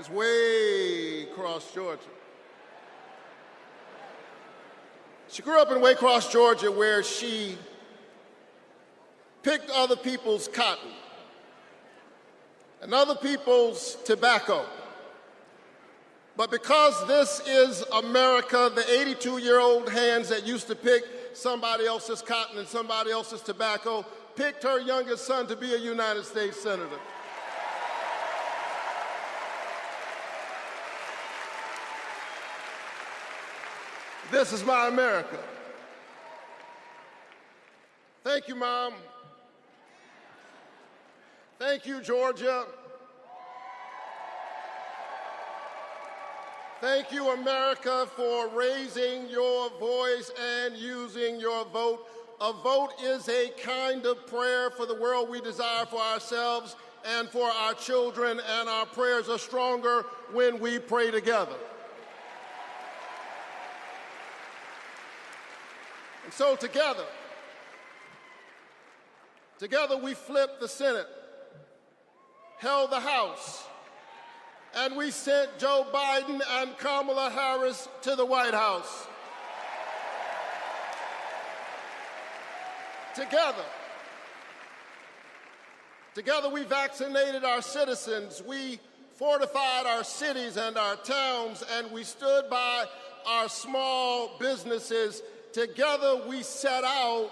is way across Georgia. She grew up in Waycross, Georgia, where she picked other people's cotton and other people's tobacco. But because this is America, the 82-year-old hands that used to pick somebody else's cotton and somebody else's tobacco picked her youngest son to be a United States Senator. This is my America. Thank you, Mom. Thank you, Georgia. Thank you, America, for raising your voice and using your vote. A vote is a kind of prayer for the world we desire for ourselves and for our children, and our prayers are stronger when we pray together. And so together we flipped the Senate, held the House, and we sent Joe Biden and Kamala Harris to the White House. Together we vaccinated our citizens, we fortified our cities and our towns, and we stood by our small businesses. Together we set out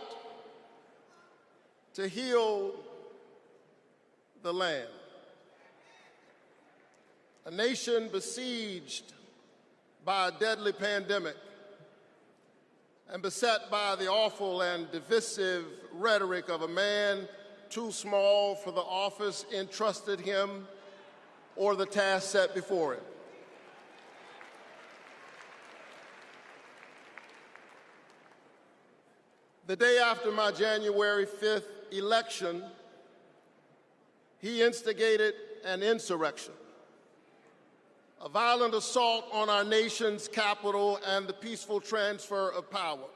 to heal the land. A nation besieged by a deadly pandemic and beset by the awful and divisive rhetoric of a man too small for the office entrusted him or the task set before him. The day after my January 5th election, he instigated an insurrection, a violent assault on our nation's capital and the peaceful transfer of power,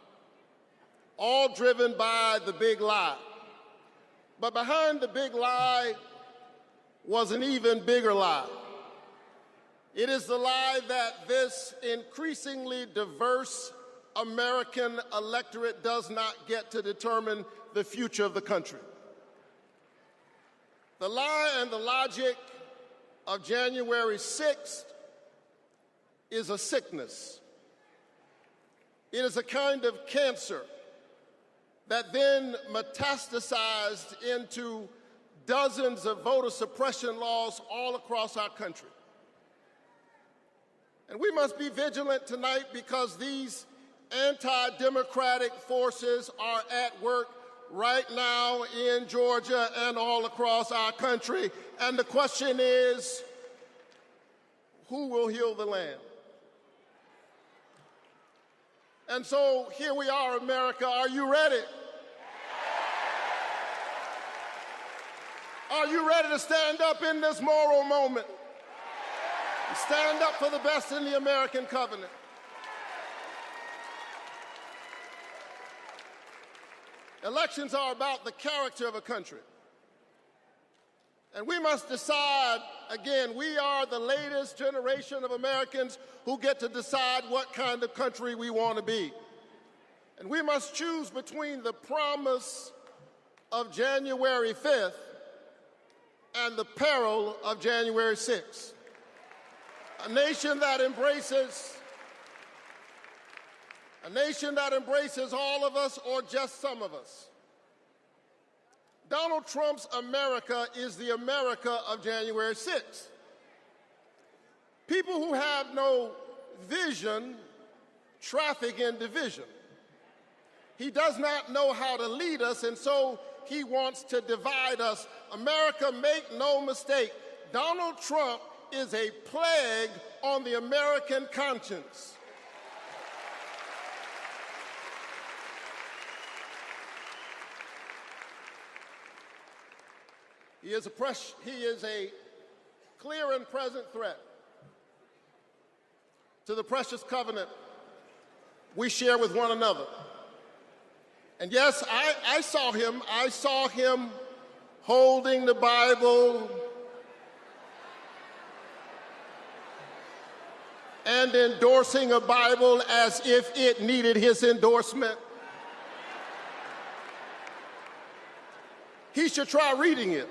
all driven by the big lie. But behind the big lie was an even bigger lie. It is the lie that this increasingly diverse American electorate does not get to determine the future of the country. The lie and the logic of January 6th is a sickness. It is a kind of cancer that then metastasized into dozens of voter suppression laws all across our country. And we must be vigilant tonight because these anti-democratic forces are at work right now in Georgia and all across our country. And the question is, who will heal the land? And so here we are, America. Are you ready? Are you ready to stand up in this moral moment? Stand up for the best in the American covenant. Elections are about the character of a country. And we must decide, again, we are the latest generation of Americans who get to decide what kind of country we want to be. And we must choose between the promise of January 5th and the peril of January 6th. A nation that embraces all of us or just some of us. Donald Trump's America is the America of January 6th. People who have no vision traffic in division. He does not know how to lead us, and so he wants to divide us. America, make no mistake, Donald Trump is a plague on the American conscience. He is a clear and present threat to the precious covenant we share with one another. And yes, I saw him holding the Bible and endorsing a Bible as if it needed his endorsement. He should try reading it.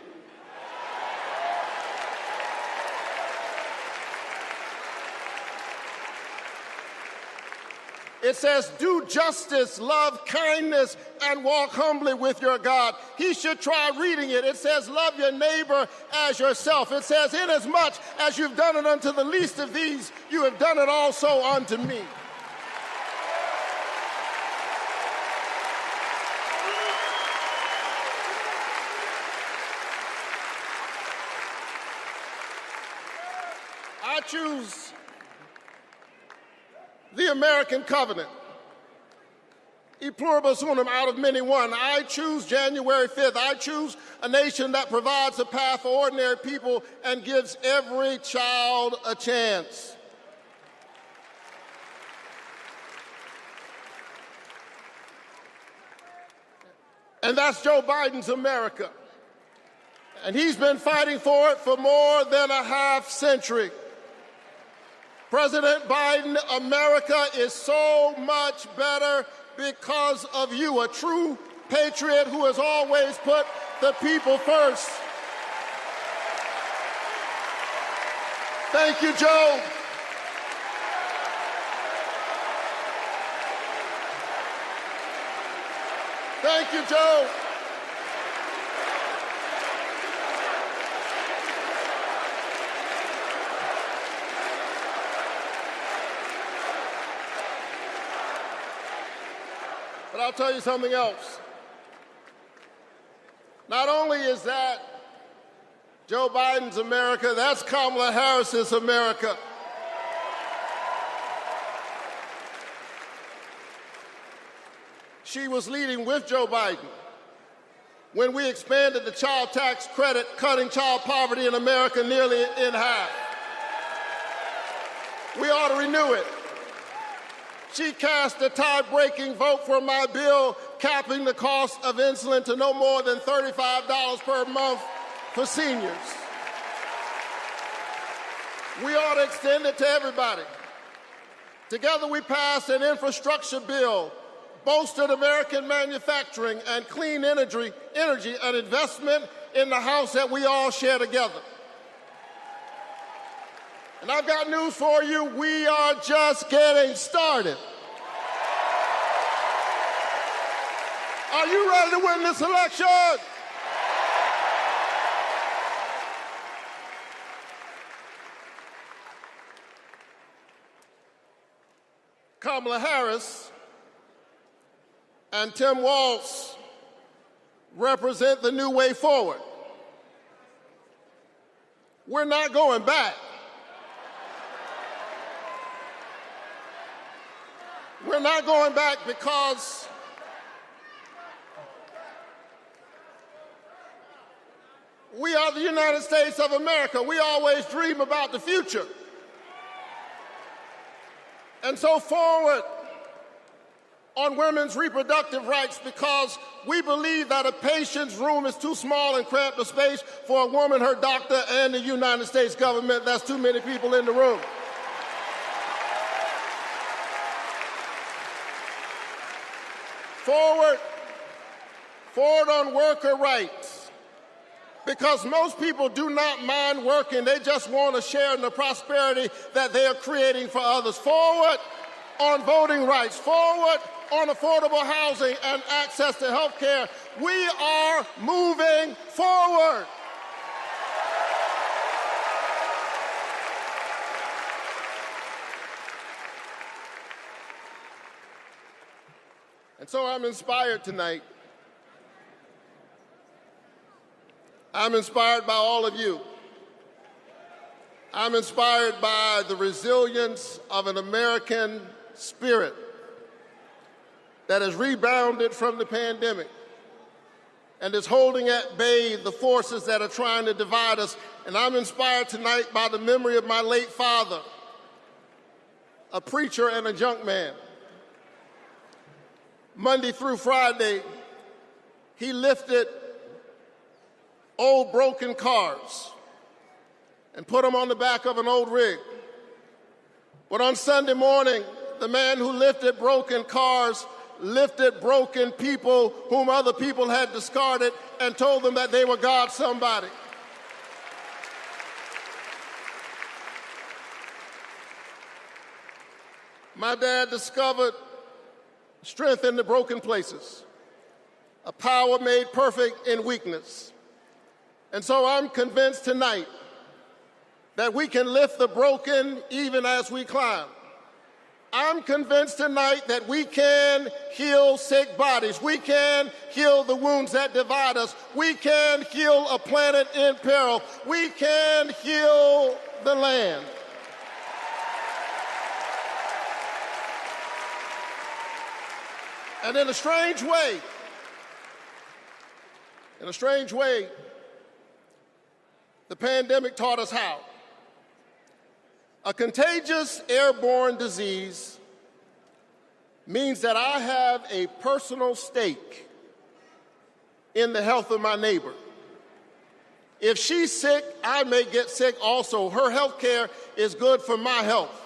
It says, do justice, love kindness, and walk humbly with your God. He should try reading it. It says, love your neighbor as yourself. It says, inasmuch as you've done it unto the least of these, you have done it also unto me. I choose the American covenant. E pluribus unum, out of many one. I choose January 5th. I choose a nation that provides a path for ordinary people and gives every child a chance. And that's Joe Biden's America. And he's been fighting for it for more than a half century. President Biden, America is so much better because of you, a true patriot who has always put the people first. Thank you, Joe. Thank you, Joe. But I'll tell you something else. Not only is that Joe Biden's America, that's Kamala Harris's America. She was leading with Joe Biden when we expanded the child tax credit, cutting child poverty in America nearly in half. We ought to renew it. She cast a tie-breaking vote for my bill capping the cost of insulin to no more than $35 per month for seniors. We ought to extend it to everybody. Together we passed an infrastructure bill, bolstered American manufacturing and clean energy, an investment in the house that we all share together. And I've got news for you, we are just getting started. Are you ready to win this election? Kamala Harris and Tim Walz represent the new way forward. We're not going back. We're not going back because we are the United States of America. We always dream about the future. And so forward on women's reproductive rights, because we believe that a patient's room is too small and cramped a space for a woman, her doctor, and the United States government. That's too many people in the room. Forward on worker rights, because most people do not mind working. They just want to share in the prosperity that they are creating for others. Forward on voting rights. Forward on affordable housing and access to health care. We are moving forward. And so I'm inspired tonight. I'm inspired by all of you. I'm inspired by the resilience of an American spirit that has rebounded from the pandemic and is holding at bay the forces that are trying to divide us. And I'm inspired tonight by the memory of my late father, a preacher and a junk man. Monday through Friday, he lifted old broken cars and put them on the back of an old rig, But on Sunday morning, the man who lifted broken cars lifted broken people whom other people had discarded and told them that they were God's somebody. My dad discovered strength in the broken places, a power made perfect in weakness. And so I'm convinced tonight that we can lift the broken even as we climb. I'm convinced tonight that we can heal sick bodies. We can heal the wounds that divide us. We can heal a planet in peril. We can heal the land. And in a strange way, the pandemic taught us how. A contagious airborne disease means that I have a personal stake in the health of my neighbor. If she's sick, I may get sick also. Her health care is good for my health.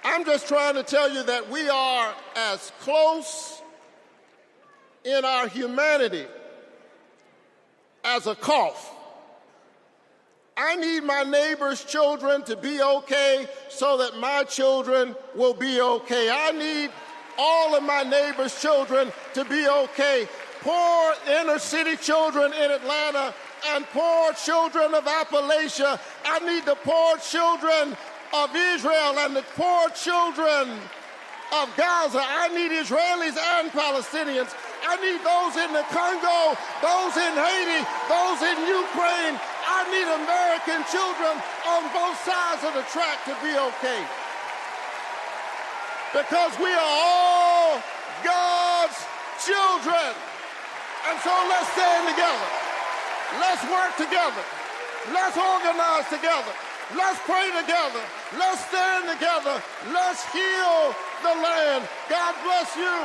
I'm just trying to tell you that we are as close in our humanity as a cough. I need my neighbor's children to be okay so that my children will be okay. I need all of my neighbor's children to be okay. Poor inner city children in Atlanta and poor children of Appalachia. I need the poor children of Israel and the poor children of Gaza. I need Israelis and Palestinians. I need those in the Congo, those in Haiti, those in Ukraine. I need American children on both sides of the track to be okay. Because we are all God's children. And so let's stand together. Let's work together. Let's organize together. Let's pray together. Let's stand together. Let's heal the land. God bless you.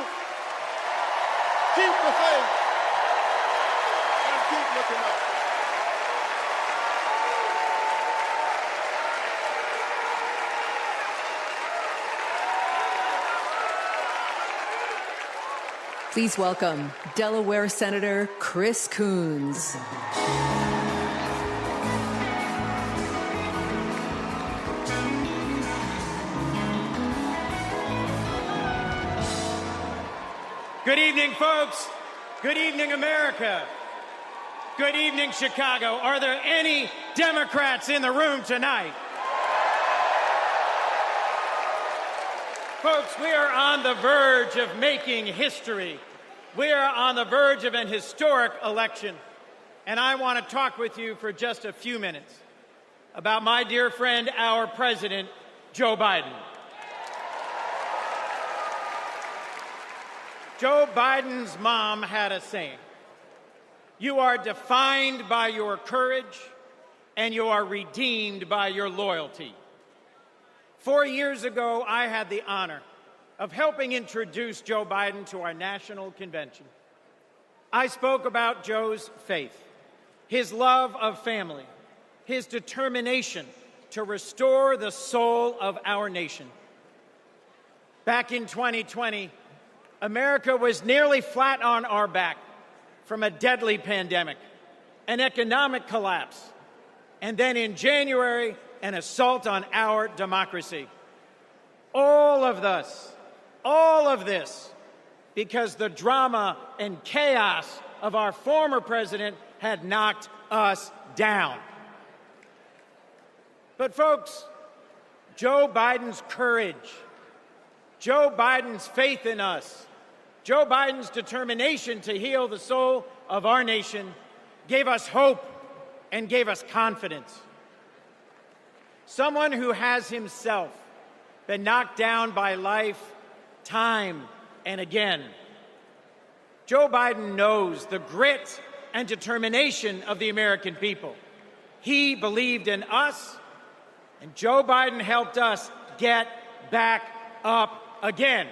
Keep the faith and keep looking up. Please welcome Delaware Senator Chris Coons. Good evening, folks. Good evening, America. Good evening, Chicago. Are there any Democrats in the room tonight? Folks, we are on the verge of making history. We are on the verge of an historic election. And I want to talk with you for just a few minutes about my dear friend, our president, Joe Biden. Joe Biden's mom had a saying: "You are defined by your courage, and you are redeemed by your loyalty." 4 years ago, I had the honor of helping introduce Joe Biden to our national convention. I spoke about Joe's faith, his love of family, his determination to restore the soul of our nation. Back in 2020, America was nearly flat on our back from a deadly pandemic, an economic collapse, and then in January, an assault on our democracy. All of this, because the drama and chaos of our former president had knocked us down. But folks, Joe Biden's courage, Joe Biden's faith in us, Joe Biden's determination to heal the soul of our nation gave us hope and gave us confidence. Someone who has himself been knocked down by life time and again. Joe Biden knows the grit and determination of the American people. He believed in us, and Joe Biden helped us get back up again.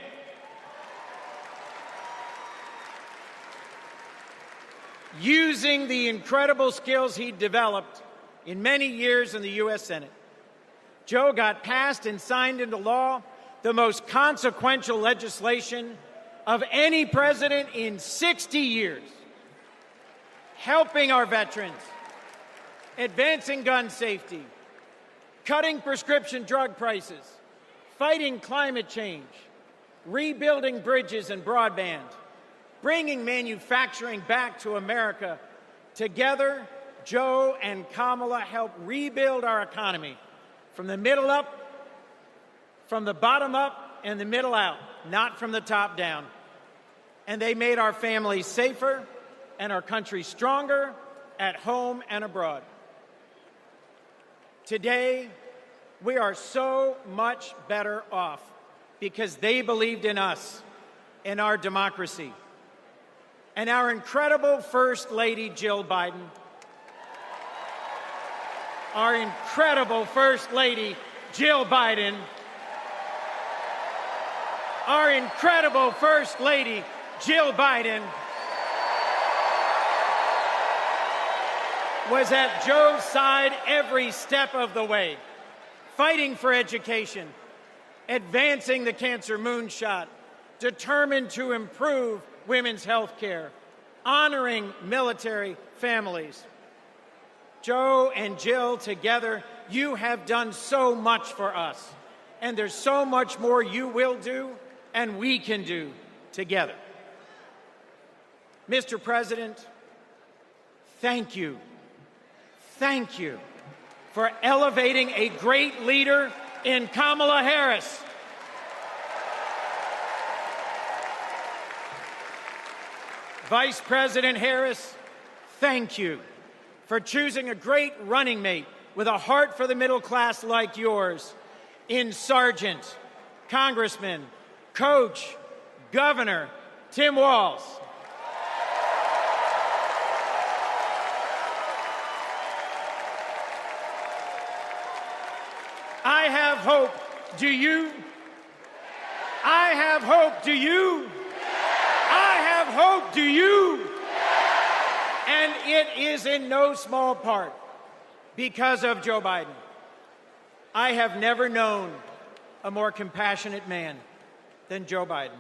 Using the incredible skills he developed in many years in the U.S. Senate, Joe got passed and signed into law the most consequential legislation of any president in 60 years, helping our veterans, advancing gun safety, cutting prescription drug prices, fighting climate change, rebuilding bridges and broadband, bringing manufacturing back to America. Together, Joe and Kamala help rebuild our economy from the middle up, from the bottom up, and the middle out, not from the top down. And they made our families safer and our country stronger at home and abroad. Today, we are so much better off because they believed in us, in our democracy. And our incredible First Lady, Jill Biden, our incredible First Lady, Jill Biden, our incredible First Lady, Jill Biden, was at Joe's side every step of the way, fighting for education, advancing the cancer moonshot, determined to improve women's health care, honoring military families. Joe and Jill, together, you have done so much for us, and there's so much more you will do and we can do together. Mr. President, thank you. Thank you for elevating a great leader in Kamala Harris. Vice President Harris, thank you for choosing a great running mate with a heart for the middle class like yours in Sergeant, Congressman, Coach, Governor Tim Walz. I have hope. Do you? I have hope. Do you? I have hope. Do you? And it is in no small part because of Joe Biden. I have never known a more compassionate man than Joe Biden.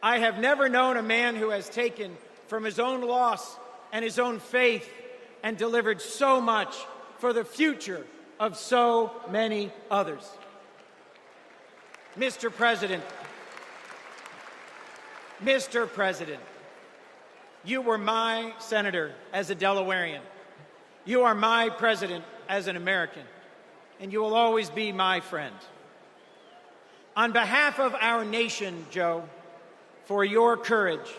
I have never known a man who has taken from his own loss and his own faith and delivered so much for the future of so many others. Mr. President, you were my senator as a Delawarean. You are my president as an American, and you will always be my friend. On behalf of our nation, Joe, for your courage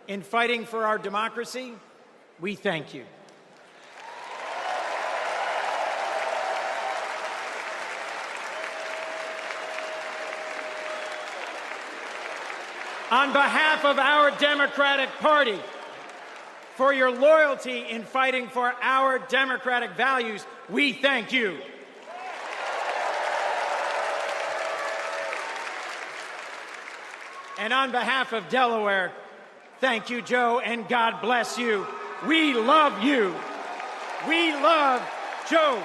in fighting for our democracy, we thank you. On behalf of our Democratic Party, for your loyalty in fighting for our democratic values, we thank you. And on behalf of Delaware, thank you, Joe, and God bless you. We love you. We love Joe.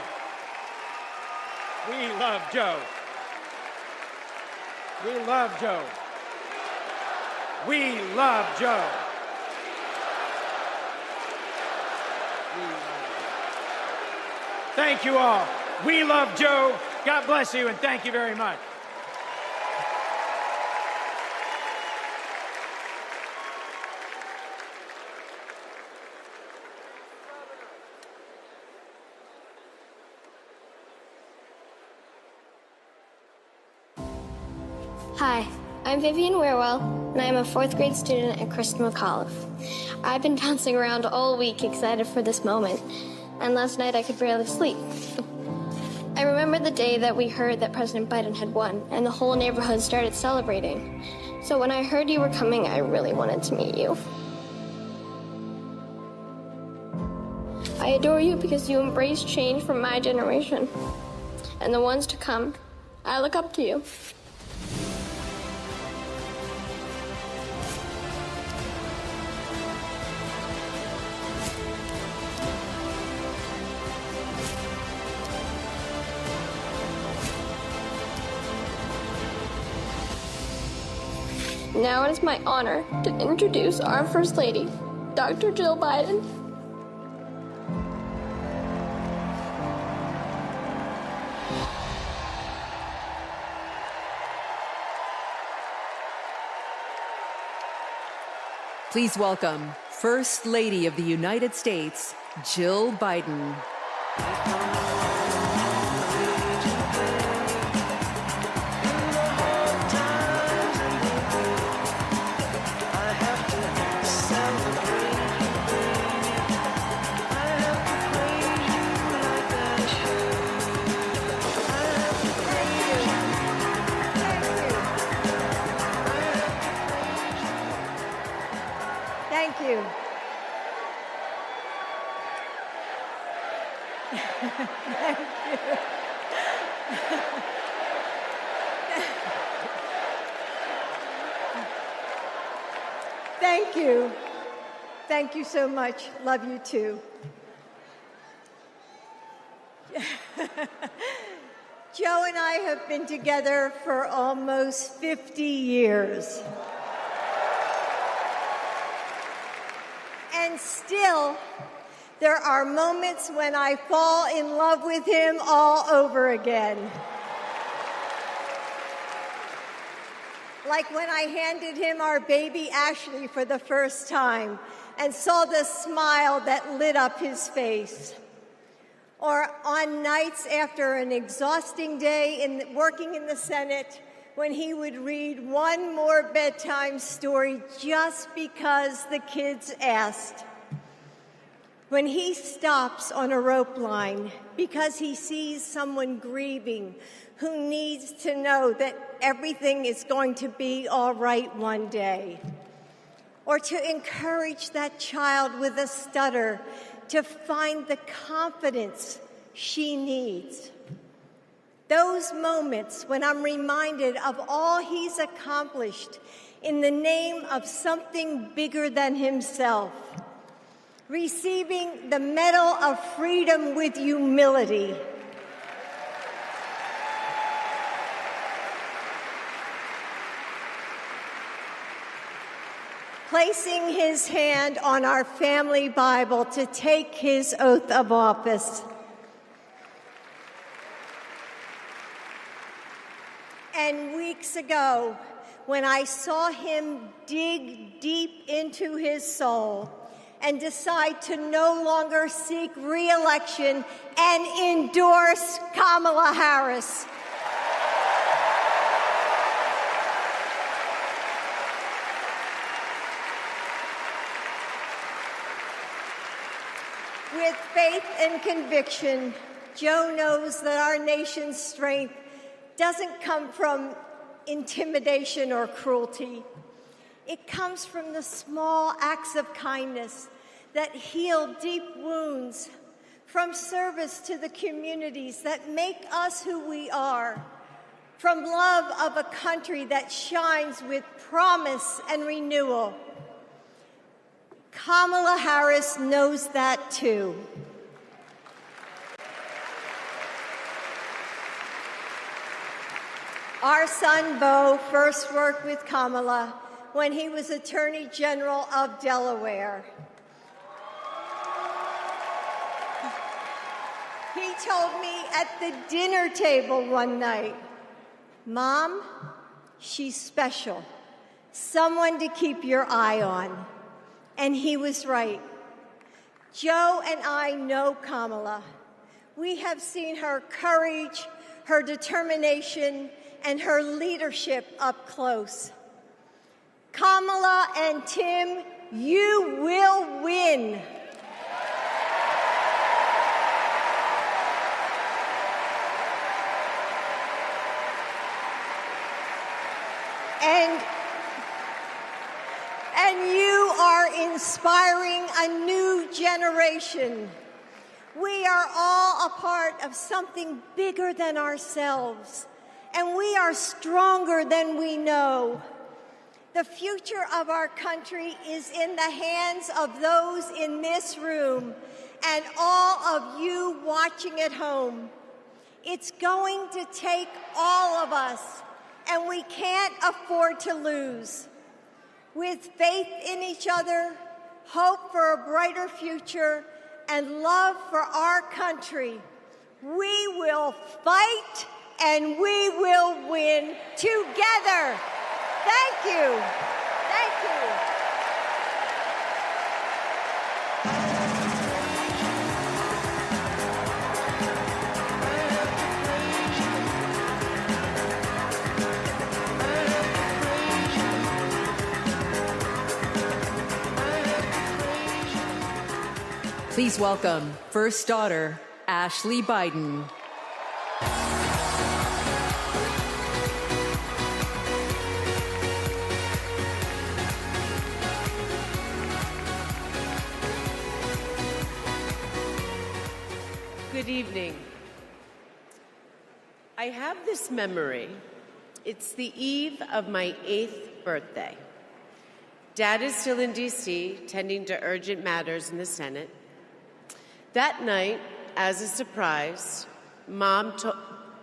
We love Joe. We love Joe. We love Joe. Thank you all. We love Joe. God bless you, and thank you very much. Hi, I'm Vivian Wierwille, and I'm a 4th grade student at Kristen McAuliffe. I've been bouncing around all week excited for this moment, and last night I could barely sleep. I remember the day that we heard that President Biden had won, and the whole neighborhood started celebrating. So when I heard you were coming, I really wanted to meet you. I adore you because you embrace change from my generation. And the ones to come, I look up to you. Now it is my honor to introduce our First Lady, Dr. Jill Biden. Please welcome First Lady of the United States, Jill Biden. Thank you. Thank you. Thank you so much. Love you too. Joe and I have been together for almost 50 years. And still, there are moments when I fall in love with him all over again. Like when I handed him our baby Ashley for the first time and saw the smile that lit up his face. Or on nights after an exhausting day working in the Senate, when he would read one more bedtime story just because the kids asked. When he stops on a rope line because he sees someone grieving who needs to know that everything is going to be all right one day. Or to encourage that child with a stutter to find the confidence she needs. Those moments when I'm reminded of all he's accomplished in the name of something bigger than himself. Receiving the Medal of Freedom with humility. Placing his hand on our family Bible to take his oath of office. And weeks ago, when I saw him dig deep into his soul and decide to no longer seek re-election and endorse Kamala Harris. With faith and conviction, Joe knows that our nation's strength doesn't come from intimidation or cruelty. It comes from the small acts of kindness that heal deep wounds, from service to the communities that make us who we are, from love of a country that shines with promise and renewal. Kamala Harris knows that too. Our son, Beau, first worked with Kamala when he was Attorney General of Delaware. He told me at the dinner table one night, "Mom, she's special, someone to keep your eye on." And he was right. Joe and I know Kamala. We have seen her courage, her determination, and her leadership up close. Kamala and Tim, you will win. And you are inspiring a new generation. We are all a part of something bigger than ourselves, and we are stronger than we know. The future of our country is in the hands of those in this room and all of you watching at home. It's going to take all of us, and we can't afford to lose. with faith in each other, hope for a brighter future, and love for our country, we will fight and we will win together. Thank you. Thank you. Please welcome first daughter, Ashley Biden. Good evening. I have this memory. It's the eve of my 8th birthday. Dad is still in D.C., tending to urgent matters in the Senate. That night, as a surprise, Mom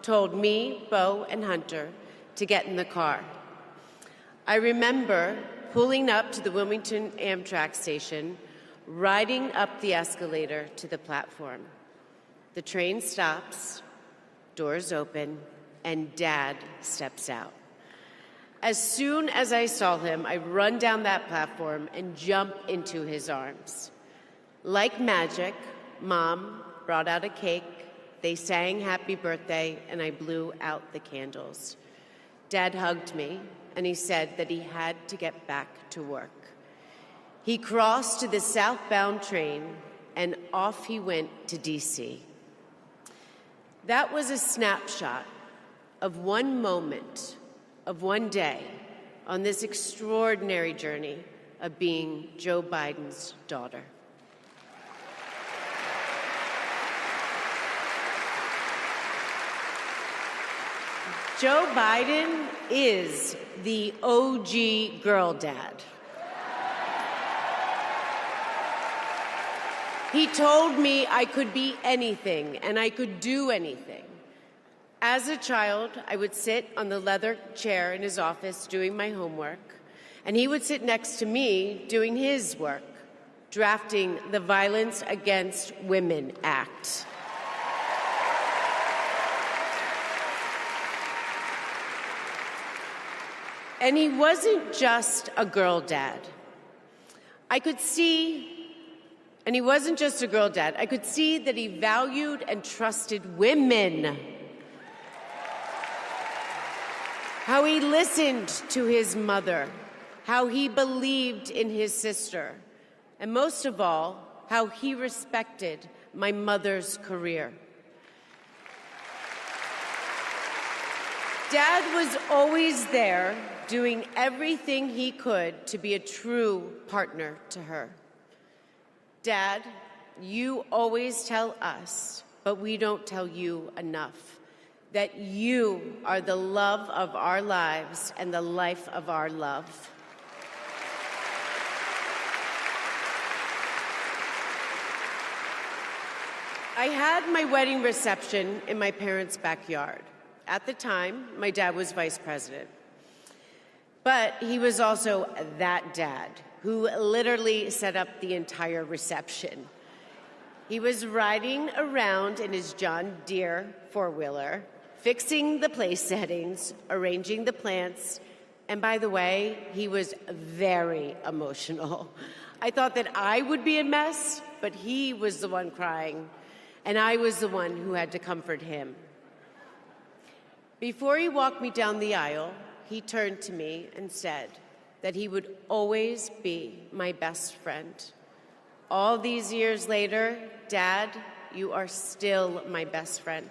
told me, Bo, and Hunter to get in the car. I remember pulling up to the Wilmington Amtrak station, riding up the escalator to the platform. The train stops, doors open, and Dad steps out. As soon as I saw him, I run down that platform and jump into his arms. Like magic, Mom brought out a cake, they sang happy birthday, and I blew out the candles. Dad hugged me, and he said that he had to get back to work. He crossed to the southbound train, and off he went to D.C. That was a snapshot of one moment, of one day, on this extraordinary journey of being Joe Biden's daughter. Joe Biden is the OG girl dad. He told me I could be anything and I could do anything. As a child, I would sit on the leather chair in his office doing my homework, and he would sit next to me doing his work, drafting the Violence Against Women Act. And he wasn't just a girl dad. I could see that he valued and trusted women. How he listened to his mother, how he believed in his sister, and most of all, how he respected my mother's career. Dad was always there, doing everything he could to be a true partner to her. Dad, you always tell us, but we don't tell you enough, that you are the love of our lives and the life of our love. I had my wedding reception in my parents' backyard. At the time, my dad was vice president. But he was also that dad who literally set up the entire reception. He was riding around in his John Deere four-wheeler, fixing the place settings, arranging the plants, and by the way, he was very emotional. I thought that I would be a mess, but he was the one crying, and I was the one who had to comfort him. Before he walked me down the aisle, he turned to me and said that he would always be my best friend. All these years later, Dad, you are still my best friend.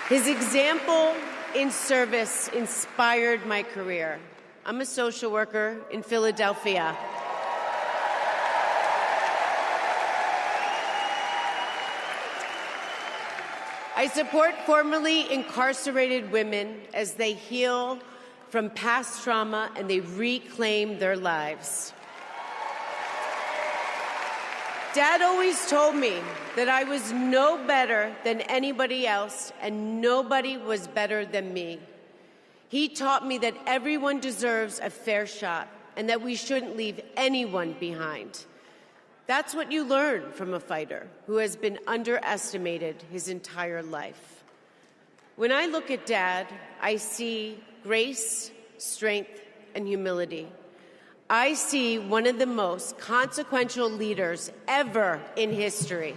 His example in service inspired my career. I'm a social worker in Philadelphia. I support formerly incarcerated women as they heal from past trauma and they reclaim their lives. Dad always told me that I was no better than anybody else and nobody was better than me. He taught me that everyone deserves a fair shot and that we shouldn't leave anyone behind. That's what you learn from a fighter who has been underestimated his entire life. When I look at Dad, I see grace, strength, and humility. I see one of the most consequential leaders ever in history.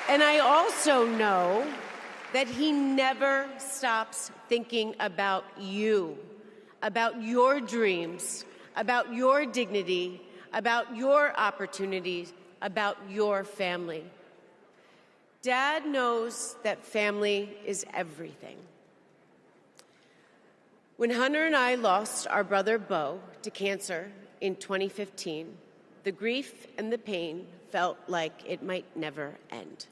And I also know that he never stops thinking about you, about your dreams, about your dignity, about your opportunities, about your family. Dad knows that family is everything. When Hunter and I lost our brother Beau to cancer in 2015, the grief and the pain felt like it might never end.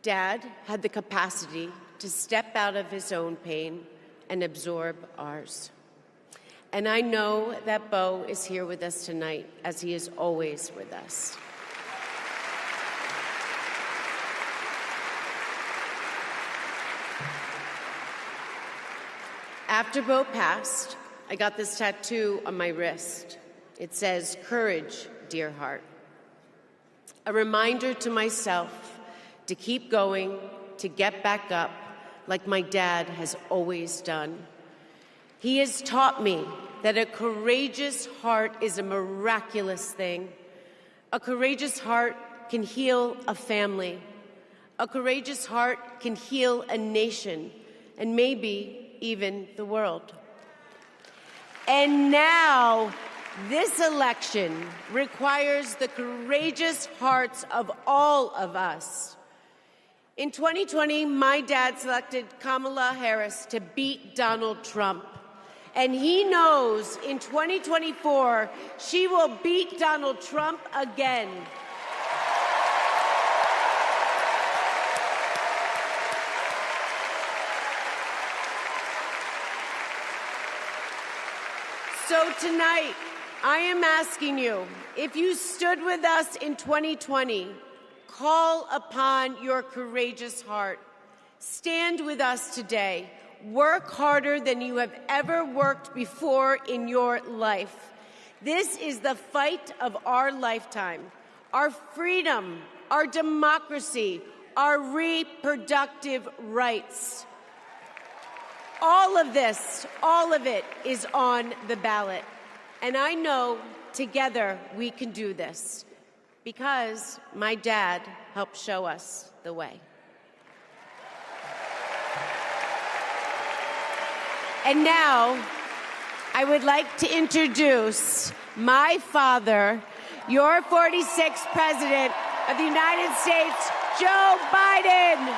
Dad had the capacity to step out of his own pain and absorb ours. And I know that Beau is here with us tonight, as he is always with us. After Beau passed, I got this tattoo on my wrist. It says, "Courage, dear heart." A reminder to myself to keep going, to get back up, like my dad has always done. He has taught me that a courageous heart is a miraculous thing. A courageous heart can heal a family. A courageous heart can heal a nation, and maybe even the world. And now, this election requires the courageous hearts of all of us. In 2020, my dad selected Kamala Harris to beat Donald Trump. And he knows in 2024, she will beat Donald Trump again. So tonight, I am asking you, if you stood with us in 2020, call upon your courageous heart. Stand with us today. Work harder than you have ever worked before in your life. This is the fight of our lifetime. Our freedom, our democracy, our reproductive rights. All of this, all of it is on the ballot. And I know together we can do this, because my dad helped show us the way. And now, I would like to introduce my father, your 46th President of the United States, Joe Biden.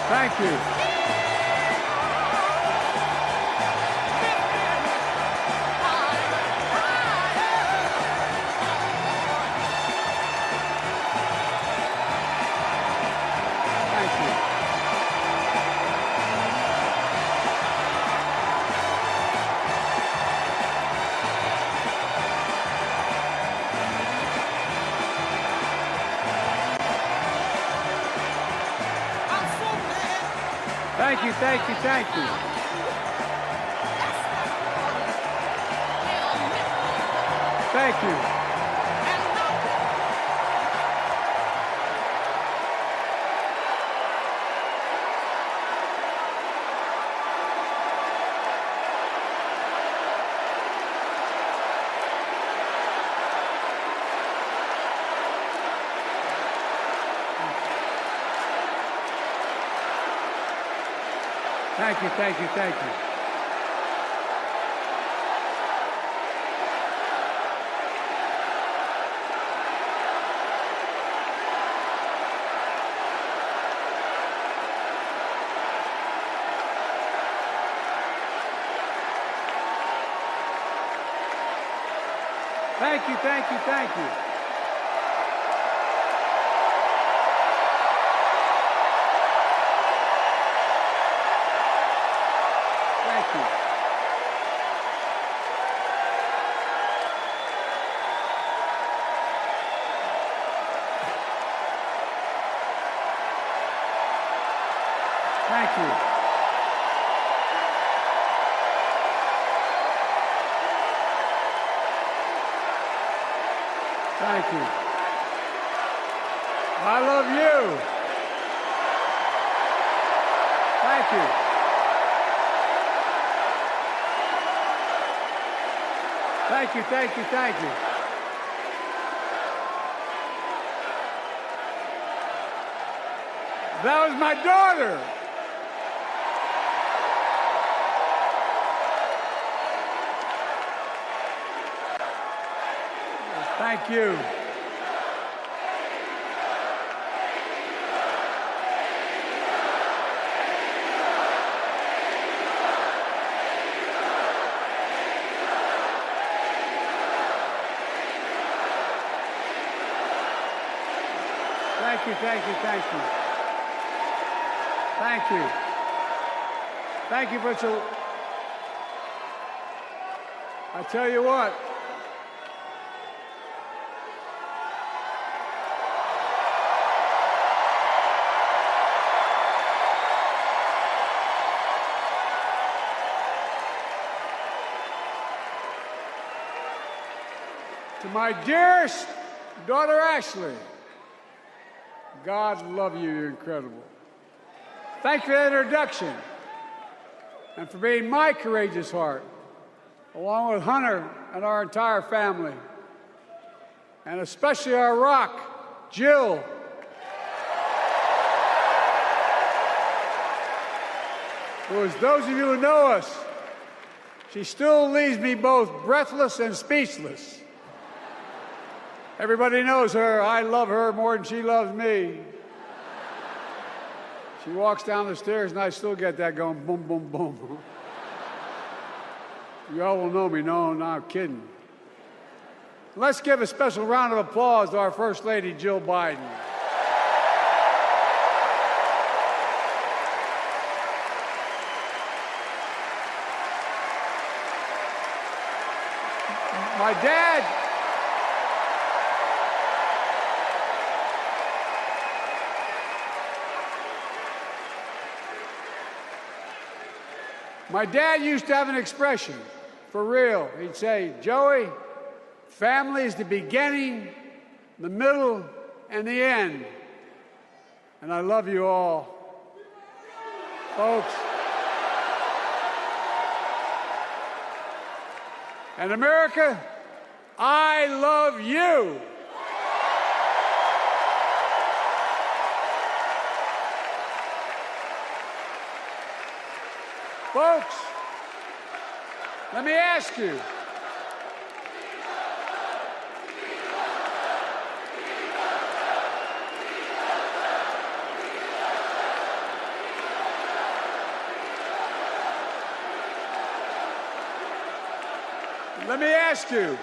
Thank you. Thank you, thank you, thank you. Thank you. Thank you, thank you, thank you. Thank you, thank you, thank you. Thank you. Thank you. Thank you. I love you. Thank you. Thank you, thank you, thank you. That was my daughter. Thank you. Thank you, thank you, thank you. Thank you. Thank you for so. I tell you what. To my dearest daughter, Ashley, God love you, you're incredible. Thank you for that introduction and for being my courageous heart, along with Hunter and our entire family, and especially our rock, Jill. Who, as those of you who know us, she still leaves me both breathless and speechless. Everybody knows her. I love her more than she loves me. She walks down the stairs and I still get that going boom, boom, boom. Y'all will know me. No, I'm not kidding. Let's give a special round of applause to our First Lady, Jill Biden. My dad used to have an expression, for real. He'd say, Joey, family is the beginning, the middle, and the end. And I love you all. Folks. And America, I love you. Folks, let me ask you. Let me ask you.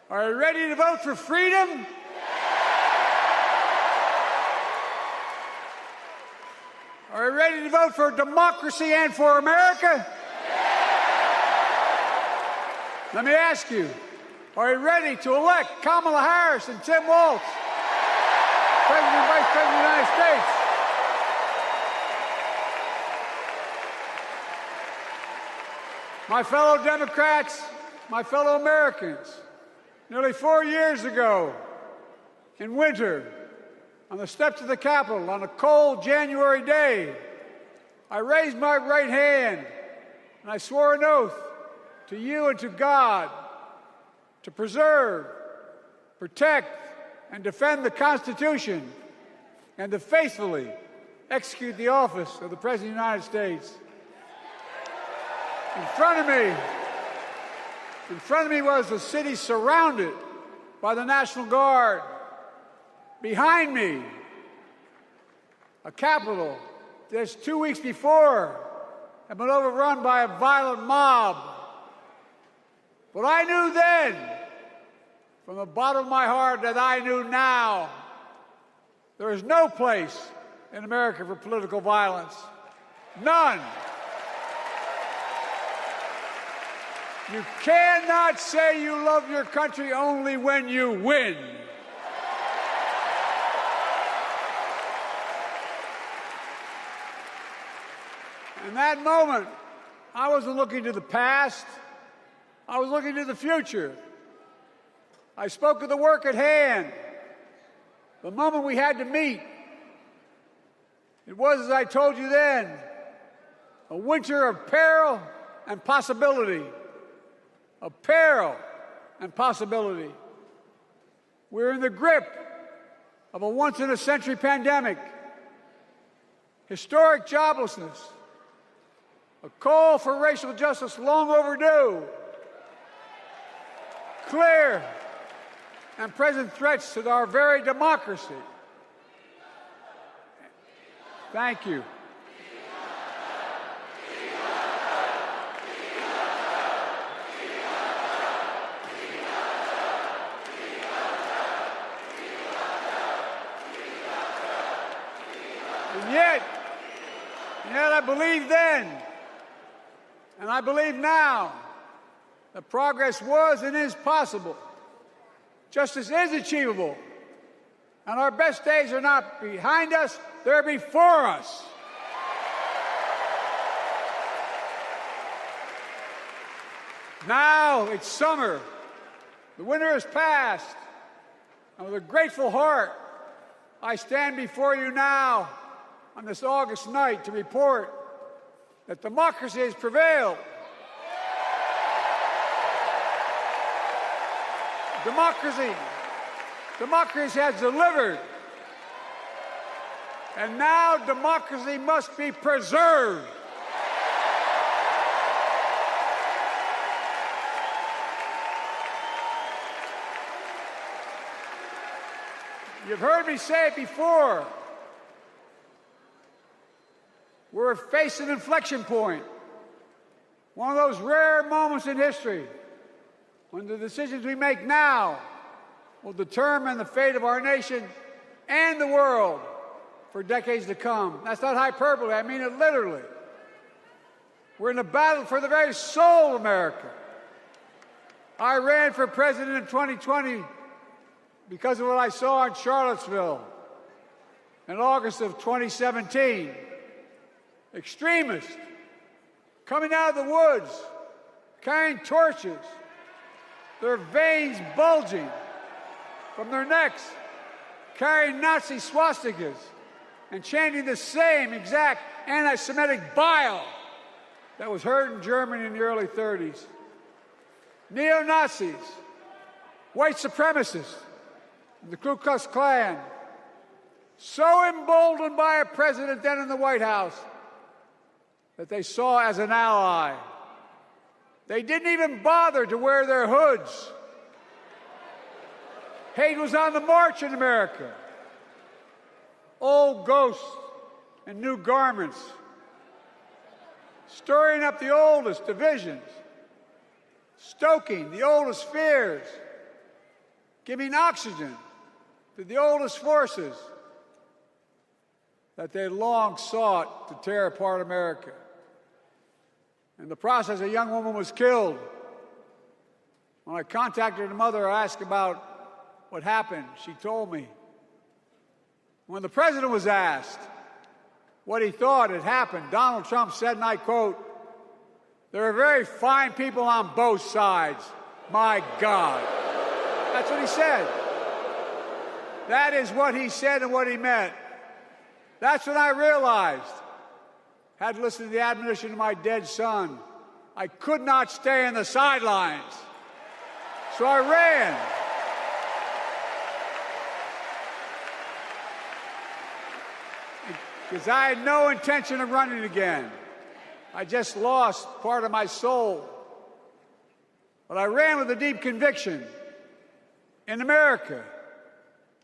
Are you ready to vote for freedom? Are you ready to vote for democracy and for America? Let me ask you, are you ready to elect Kamala Harris and Tim Walz, President and Vice President of the United States? My fellow Democrats, my fellow Americans, nearly 4 years ago, in winter, on the steps of the Capitol, on a cold January day, I raised my right hand and I swore an oath to you and to God to preserve, protect, and defend the Constitution and to faithfully execute the office of the President of the United States. In front of me was the city surrounded by the National Guard. Behind me, a Capitol just 2 weeks before had been overrun by a violent mob. But I knew then, from the bottom of my heart, that I knew now, there is no place in America for political violence. None. You cannot say you love your country only when you win. In that moment, I wasn't looking to the past. I was looking to the future. I spoke of the work at hand, the moment we had to meet. It was, as I told you then, a winter of peril and possibility. Of peril and possibility. We're in the grip of a once-in-a-century pandemic, historic joblessness, a call for racial justice long overdue, clear and present threats to our very democracy. Thank you. And yet I believed then, and I believe now, that progress was and is possible. Justice is achievable. And our best days are not behind us, they're before us. Now it's summer. The winter has passed. And with a grateful heart, I stand before you now on this August night to report that democracy has prevailed. Democracy has delivered. And now democracy must be preserved. You've heard me say it before. We're facing an inflection point. One of those rare moments in history when the decisions we make now will determine the fate of our nation and the world for decades to come. That's not hyperbole, I mean it literally. We're in a battle for the very soul of America. I ran for president in 2020 because of what I saw in Charlottesville in August of 2017. Extremists coming out of the woods, carrying torches, their veins bulging from their necks, carrying Nazi swastikas, and chanting the same exact anti-Semitic bile that was heard in Germany in the early 30s. Neo-Nazis, white supremacists, the Ku Klux Klan, so emboldened by a president then in the White House that they saw as an ally. They didn't even bother to wear their hoods. Hate was on the march in America. Old ghosts and new garments, stirring up the oldest divisions, stoking the oldest fears, giving oxygen to the oldest forces that they long sought to tear apart America. In the process, a young woman was killed. When I contacted her mother, I asked about what happened. She told me. When the president was asked what he thought had happened, Donald Trump said, and I quote, There are very fine people on both sides. My God. That's what he said. That is what he said and what he meant. That's when I realized, had listened to the admonition of my dead son, I could not stay in the sidelines. So I ran. Because I had no intention of running again. I just lost part of my soul. But I ran with a deep conviction. In America,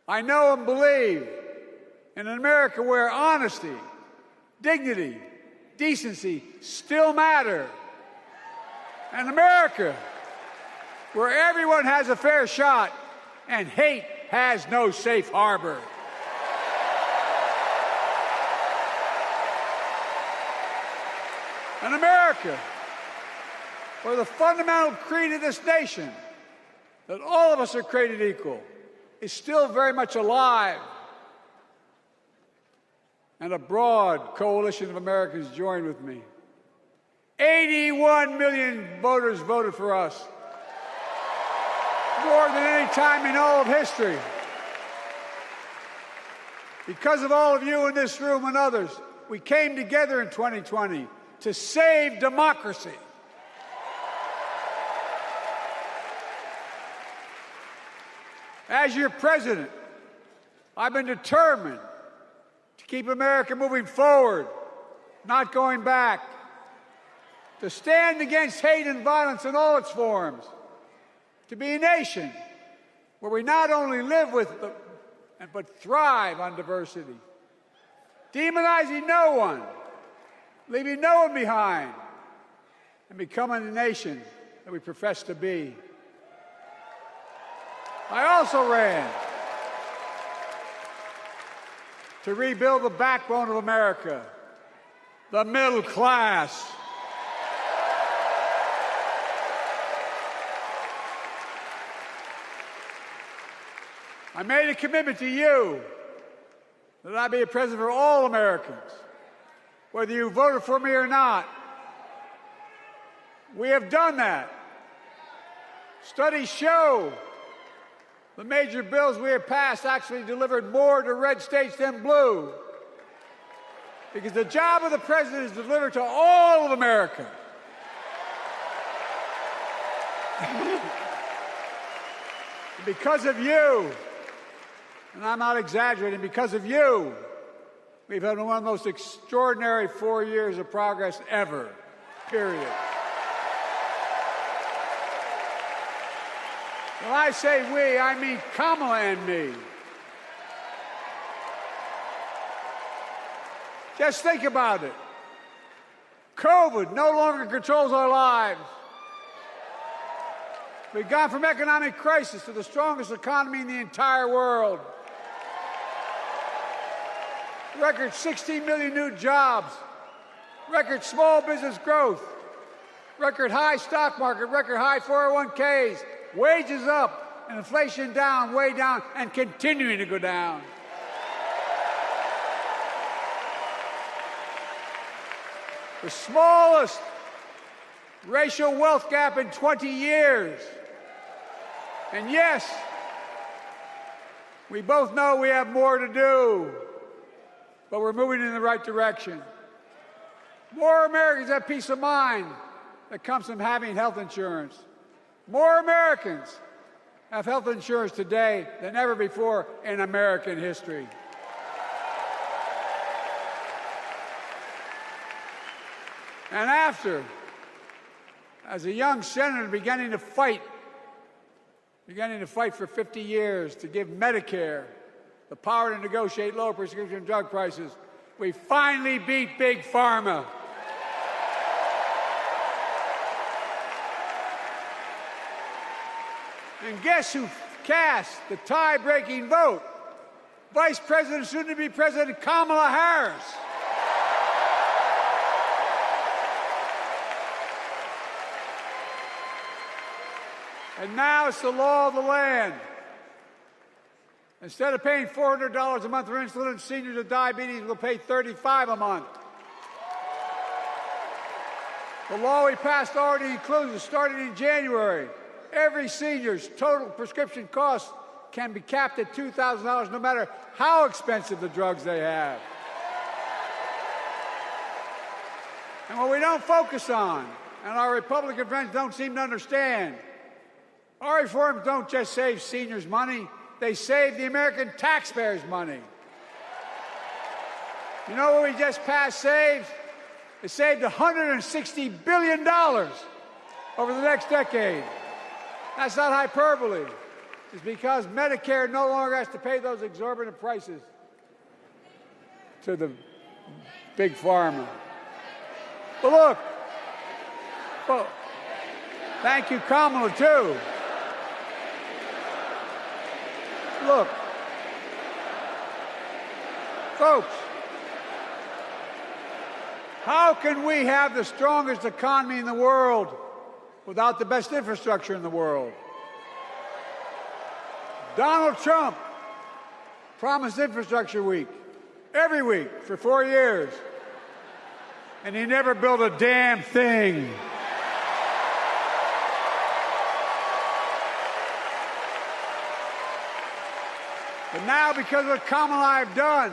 I know and believe in an America where honesty, dignity, decency still matter. An America where everyone has a fair shot and hate has no safe harbor. An America where the fundamental creed of this nation, that all of us are created equal, is still very much alive. And a broad coalition of Americans joined with me. 81 million voters voted for us, more than any time in all of history. Because of all of you in this room and others, we came together in 2020 to save democracy. As your president, I've been determined to keep America moving forward, not going back, to stand against hate and violence in all its forms, to be a nation where we not only live with but thrive on diversity, demonizing no one, leaving no one behind, and becoming the nation that we profess to be. I also ran to rebuild the backbone of America, the middle class. I made a commitment to you that I'd be a president for all Americans, whether you voted for me or not. We have done that. Studies show the major bills we have passed actually delivered more to red states than blue, because the job of the president is to deliver to all of America. And because of you, and I'm not exaggerating, because of you, we've had one of the most extraordinary 4 years of progress ever, period. When I say we, I mean Kamala and me. Just think about it. COVID no longer controls our lives. We've gone from economic crisis to the strongest economy in the entire world. Record 16 million new jobs. Record small business growth. Record high stock market. Record high 401ks. Wages up, and inflation down, way down, and continuing to go down. The smallest racial wealth gap in 20 years. And yes, we both know we have more to do, but we're moving in the right direction. More Americans have peace of mind that comes from having health insurance. More Americans have health insurance today than ever before in American history. And after, as a young senator beginning to fight for 50 years to give Medicare the power to negotiate lower prescription drug prices, we finally beat Big Pharma. And guess who cast the tie-breaking vote? Vice President, soon-to-be President Kamala Harris. And now it's the law of the land. Instead of paying $400 a month for insulin, seniors with diabetes will pay $35 a month. The law we passed already includes, starting in January, every senior's total prescription cost can be capped at $2,000 no matter how expensive the drugs they have. And what we don't focus on, and our Republican friends don't seem to understand, our reforms don't just save seniors money, they save the American taxpayers money. You know what we just passed saved? It saved $160 billion over the next decade. That's not hyperbole. It's because Medicare no longer has to pay those exorbitant prices to the big pharma. But look, well, thank you, Kamala, too. Look, folks, how can we have the strongest economy in the world without the best infrastructure in the world? Donald Trump promised Infrastructure Week every week for 4 years, and he never built a damn thing. But now, because of what Kamala and I have done,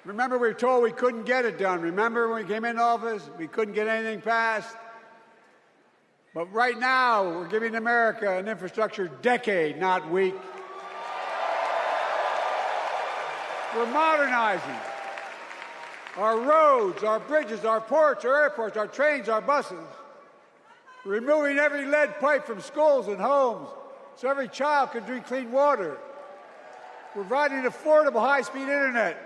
remember we were told we couldn't get it done. Remember when we came into office, we couldn't get anything passed? But right now, we're giving America an infrastructure decade, not week. We're modernizing our roads, our bridges, our ports, our airports, our trains, our buses. We're removing every lead pipe from schools and homes so every child can drink clean water. We're providing affordable high-speed internet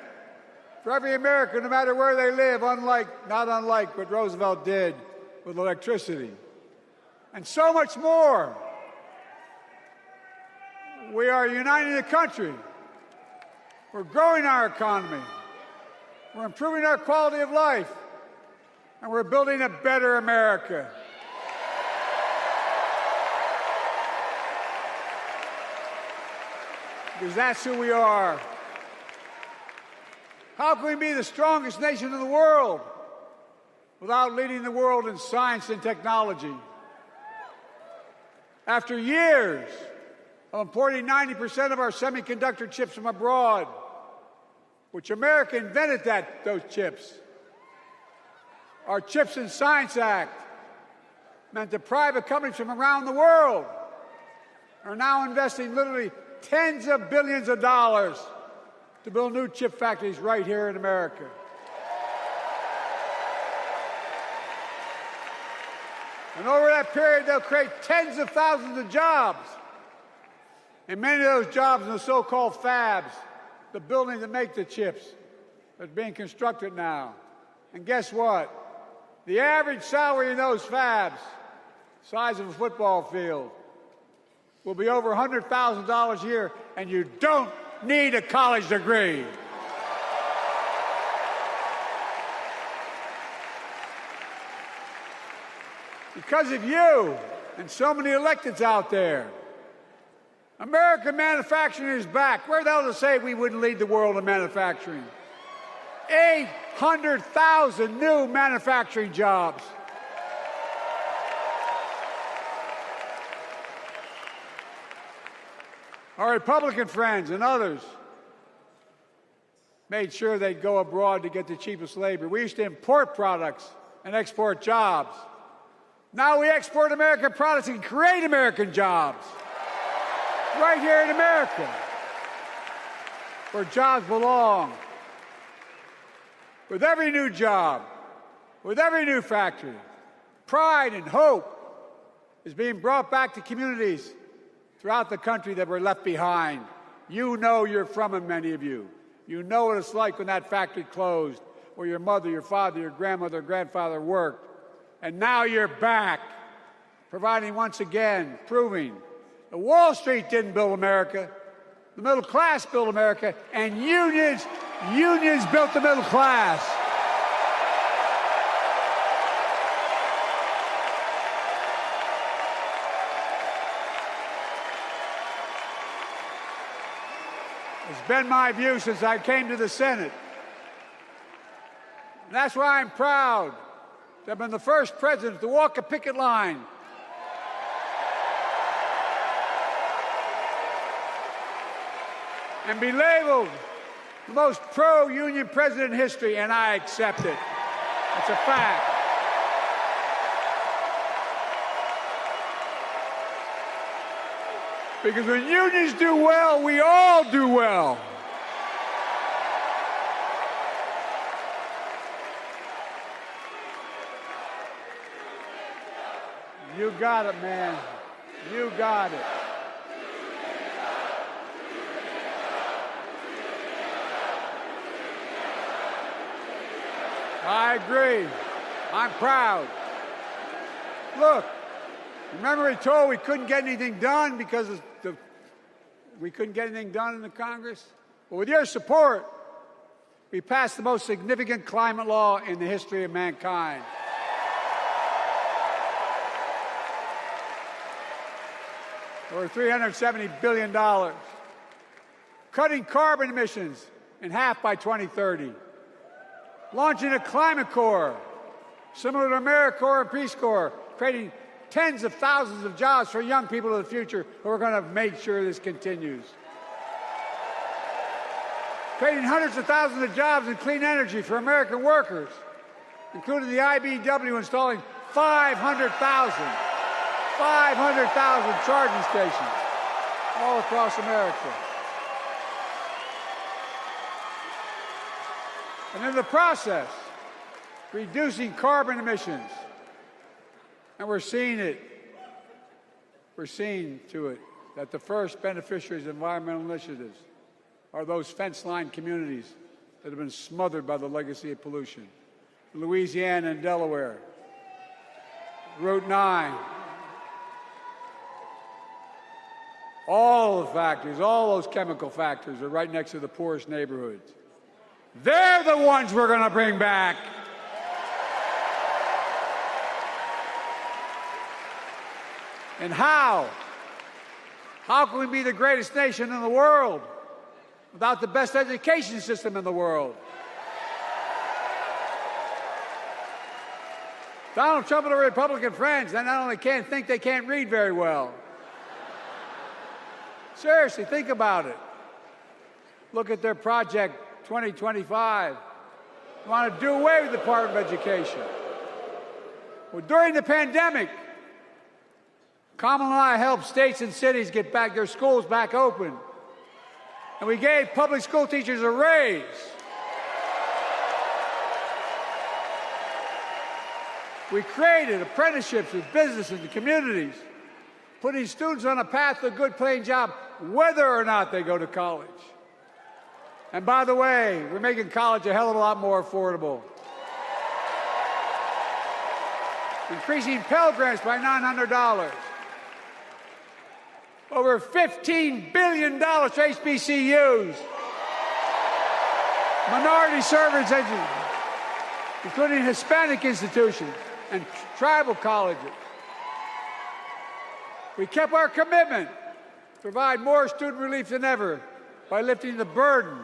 for every American, no matter where they live, not unlike what Roosevelt did with electricity. And so much more. We are uniting the country. We're growing our economy. We're improving our quality of life. And we're building a better America. Because that's who we are. How can we be the strongest nation in the world without leading the world in science and technology? After years of importing 90% of our semiconductor chips from abroad, which America invented those chips, our Chips and Science Act meant that private companies from around the world are now investing literally tens of billions of dollars to build new chip factories right here in America. And over that period, they'll create tens of thousands of jobs. And many of those jobs in the so-called fabs, the buildings that make the chips, that's being constructed now. And guess what? The average salary in those fabs, size of a football field, will be over $100,000 a year, and you don't need a college degree. Because of you and so many electeds out there, American manufacturing is back. Where the hell to say we wouldn't lead the world in manufacturing? 800,000 new manufacturing jobs. Our Republican friends and others made sure they'd go abroad to get the cheapest labor. We used to import products and export jobs. Now we export American products and create American jobs right here in America, where jobs belong. With every new job, with every new factory, pride and hope is being brought back to communities throughout the country that were left behind. You know you're from them, many of you. You know what it's like when that factory closed, where your mother, your father, your grandmother, grandfather worked. And now you're back, providing once again, proving that Wall Street didn't build America, the middle class built America, and unions built the middle class. It's been my view since I came to the Senate. And that's why I'm proud to have been the first president to walk a picket line and be labeled the most pro-union president in history, and I accept it. It's a fact. Because when unions do well, we all do well. You got it, man. You got it. I agree. I'm proud. Look, remember we told we couldn't get anything done because we couldn't get anything done in the Congress? Well, with your support, we passed the most significant climate law in the history of mankind. Over $370 billion. Cutting carbon emissions in half by 2030. Launching a climate corps, similar to AmeriCorps and Peace Corps, creating tens of thousands of jobs for young people of the future who are going to make sure this continues. Creating hundreds of thousands of jobs in clean energy for American workers, including the IBEW installing 500,000 charging stations all across America. And in the process, reducing carbon emissions. And we're seeing it. We're seeing to it that the first beneficiaries of environmental initiatives are those fence-line communities that have been smothered by the legacy of pollution. Louisiana and Delaware, Route 9, all the factories, all those chemical factories are right next to the poorest neighborhoods. They're the ones we're going to bring back. And how? How can we be the greatest nation in the world without the best education system in the world? Donald Trump and the Republican friends, they not only can't think, they can't read very well. Seriously, think about it. Look at their Project 2025. They want to do away with the Department of Education. Well, during the pandemic, Kamala and I helped states and cities get back their schools back open. And we gave public school teachers a raise. We created apprenticeships with business and the communities, putting students on a path to a good paying job, whether or not they go to college. And by the way, we're making college a hell of a lot more affordable. Increasing Pell Grants by $900. Over $15 billion to HBCUs. Minority service education, including Hispanic institutions and tribal colleges. We kept our commitment to provide more student relief than ever by lifting the burden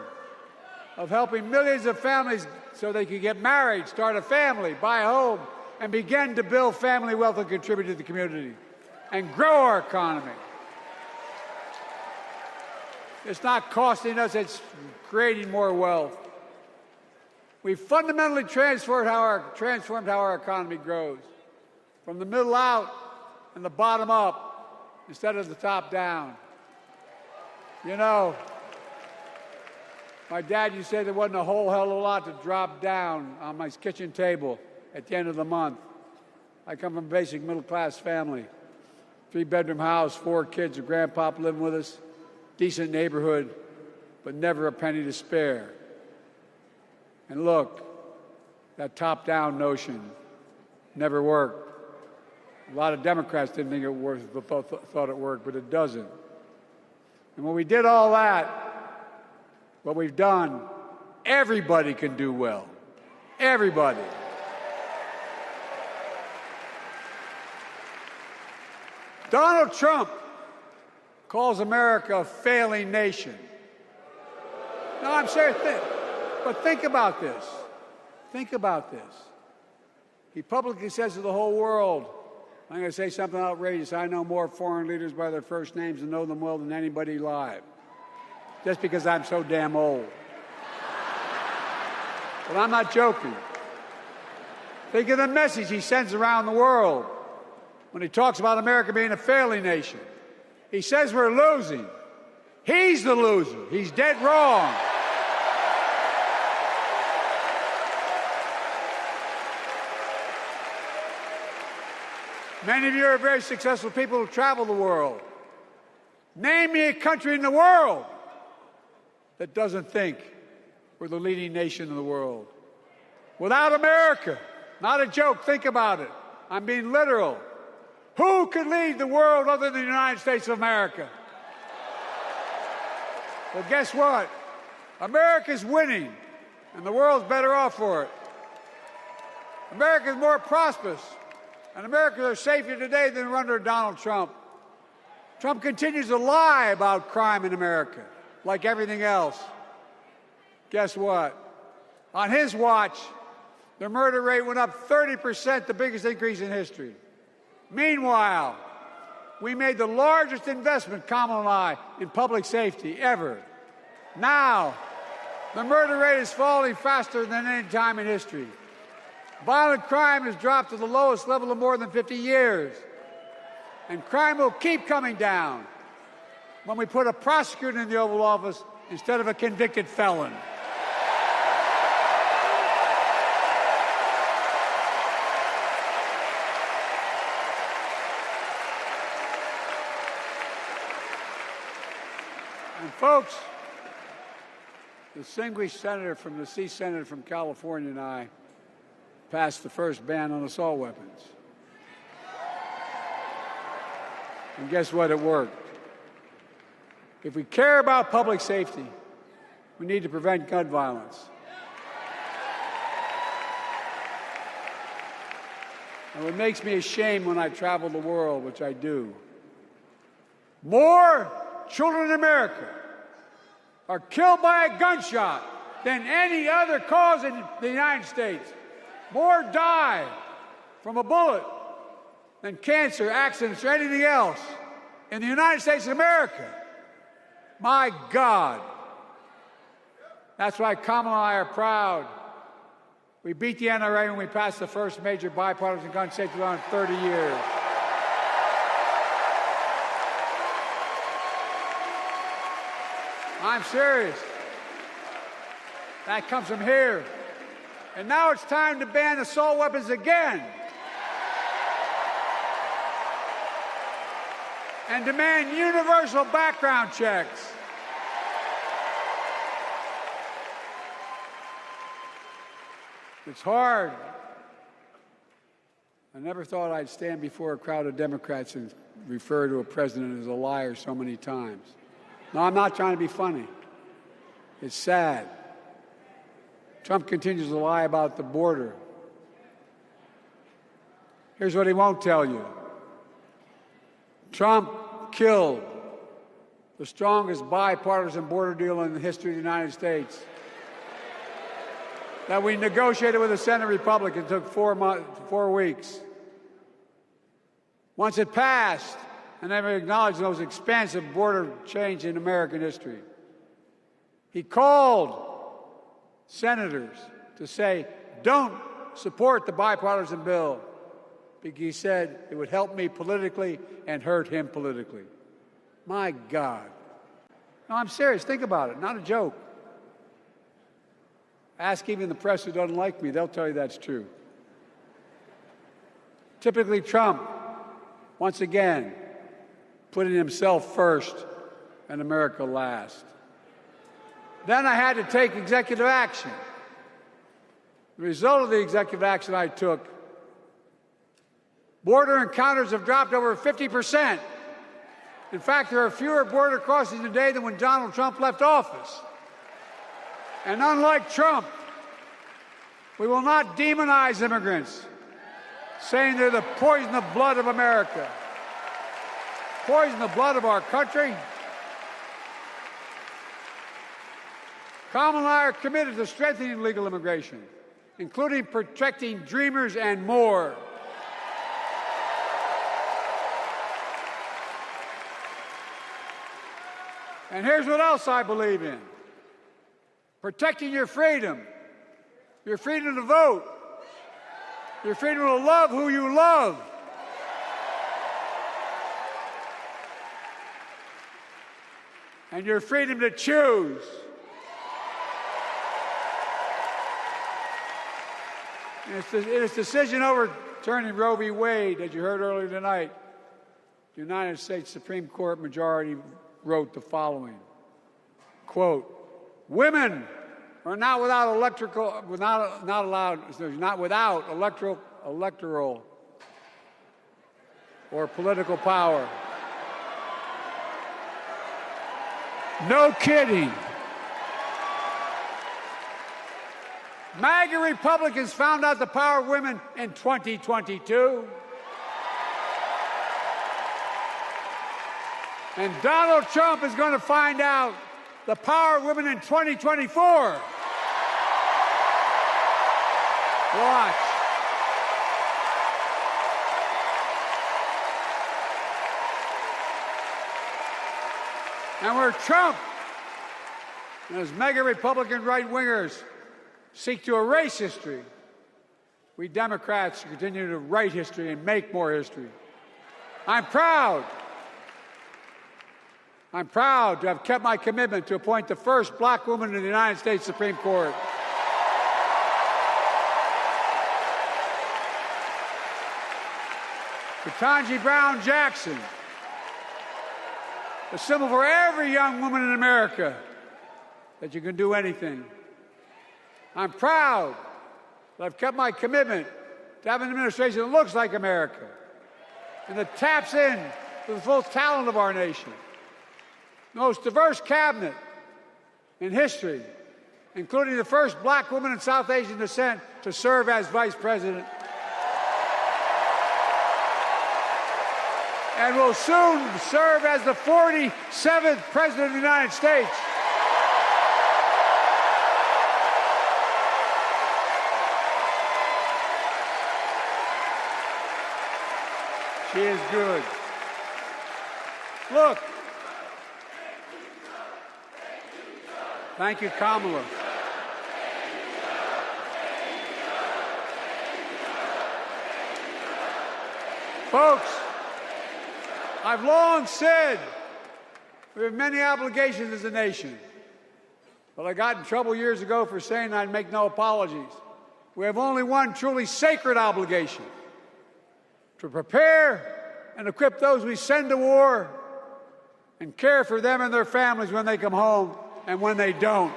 of helping millions of families so they could get married, start a family, buy a home, and begin to build family wealth and contribute to the community and grow our economy. It's not costing us, it's creating more wealth. We fundamentally transformed how our economy grows, from the middle out and the bottom up instead of the top down. You know, my dad used to say there wasn't a whole hell of a lot to drop down on my kitchen table at the end of the month. I come from a basic middle-class family, 3-bedroom house, 4 kids, a grandpop living with us, decent neighborhood, but never a penny to spare. And look, that top-down notion never worked. A lot of Democrats didn't think it worked, thought it worked, but it doesn't. And when we did all that, what we've done, everybody can do well. Everybody. Donald Trump calls America a failing nation. No, I'm serious. But think about this. Think about this. He publicly says to the whole world, I'm going to say something outrageous, I know more foreign leaders by their first names and know them well than anybody alive, just because I'm so damn old. But I'm not joking. Think of the message he sends around the world when he talks about America being a failing nation. He says we're losing. He's the loser. He's dead wrong. Many of you are very successful people who travel the world. Name me a country in the world that doesn't think we're the leading nation in the world. Without America, not a joke, think about it. I'm being literal. Who could lead the world other than the United States of America? Well, guess what? America's winning, and the world's better off for it. America's more prosperous, and Americans are safer today than under Donald Trump. Trump continues to lie about crime in America, like everything else. Guess what? On his watch, the murder rate went up 30%, the biggest increase in history. Meanwhile, we made the largest investment, Kamala and I, in public safety ever. Now, the murder rate is falling faster than any time in history. Violent crime has dropped to the lowest level of more than 50 years. And crime will keep coming down when we put a prosecutor in the Oval Office instead of a convicted felon. And folks, the distinguished senator from the C Senate from California and I passed the first ban on assault weapons. And guess what? It worked. If we care about public safety, we need to prevent gun violence. And what makes me ashamed when I travel the world, which I do, more children in America are killed by a gunshot than any other cause in the United States. More die from a bullet than cancer, accidents, or anything else in the United States of America. My God. That's why Kamala and I are proud. We beat the NRA when we passed the first major bipartisan gun safety law in 30 years. I'm serious. That comes from here. And now it's time to ban assault weapons again. And demand universal background checks. It's hard. I never thought I'd stand before a crowd of Democrats and refer to a president as a liar so many times. No, I'm not trying to be funny. It's sad. Trump continues to lie about the border. Here's what he won't tell you. Trump killed the strongest bipartisan border deal in the history of the United States that we negotiated with the Senate Republicans. It took 4 weeks. Once it passed, and never acknowledged the most expansive border change in American history, he called senators to say, don't support the bipartisan bill, because he said it would help me politically and hurt him politically. My God. No, I'm serious. Think about it. Not a joke. Ask even the press who doesn't like me. They'll tell you that's true. Typically, Trump, once again, putting himself first and America last. Then I had to take executive action. The result of the executive action I took, border encounters have dropped over 50%. In fact, there are fewer border crossings today than when Donald Trump left office. And unlike Trump, we will not demonize immigrants, saying they're the poison of blood of America, poison the blood of our country. Kamala and I are committed to strengthening legal immigration, including protecting dreamers and more. And here's what else I believe in: protecting your freedom to vote, your freedom to love who you love, and your freedom to choose. In its decision overturning Roe v. Wade, as you heard earlier tonight, the United States Supreme Court majority wrote the following, quote, "Women are not without electoral or political power." No kidding. MAGA Republicans found out the power of women in 2022. And Donald Trump is going to find out the power of women in 2024. Watch. And where Trump and his mega Republican right-wingers seek to erase history, we Democrats continue to write history and make more history. I'm proud to have kept my commitment to appoint the first black woman in the United States Supreme Court. Ketanji Brown Jackson, a symbol for every young woman in America that you can do anything. I'm proud that I've kept my commitment to have an administration that looks like America and that taps in to the full talent of our nation. The most diverse cabinet in history, including the first black woman of South Asian descent to serve as vice president, and will soon serve as the 47th president of the United States. She is good. Look. Thank you, Kamala. Folks, I've long said we have many obligations as a nation, but I got in trouble years ago for saying I'd make no apologies. We have only one truly sacred obligation: to prepare and equip those we send to war and care for them and their families when they come home and when they don't.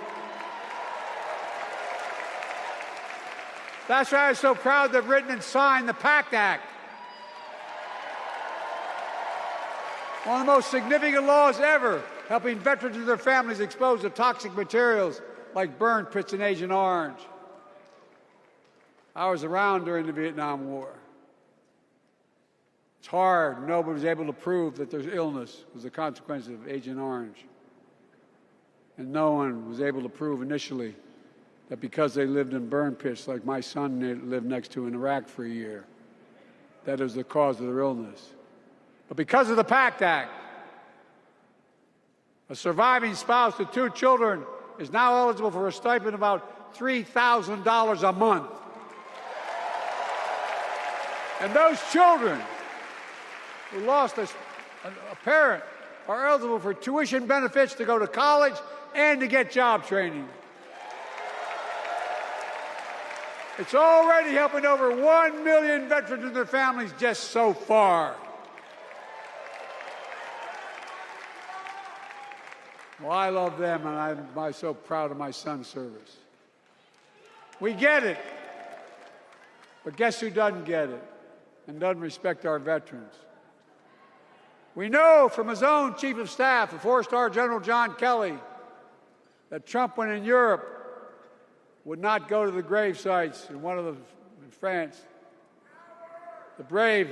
That's why I'm so proud to have written and signed the PACT Act, one of the most significant laws ever, helping veterans and their families exposed to toxic materials like burn pits in Agent Orange. I was around during the Vietnam War. It's hard. Nobody was able to prove that their illness was a consequence of Agent Orange. And no one was able to prove initially that because they lived in burn pits like my son lived next to in Iraq for a year, that it was the cause of their illness. But because of the PACT Act, a surviving spouse with 2 children is now eligible for a stipend of about $3,000 a month. And those children who lost a parent are eligible for tuition benefits to go to college and to get job training. It's already helping over 1 million veterans and their families just so far. Well, I love them, and I'm so proud of my son's service. We get it. But guess who doesn't get it and doesn't respect our veterans? We know from his own chief of staff, the 4-star General John Kelly, that Trump, when in Europe, would not go to the grave sites in France. The brave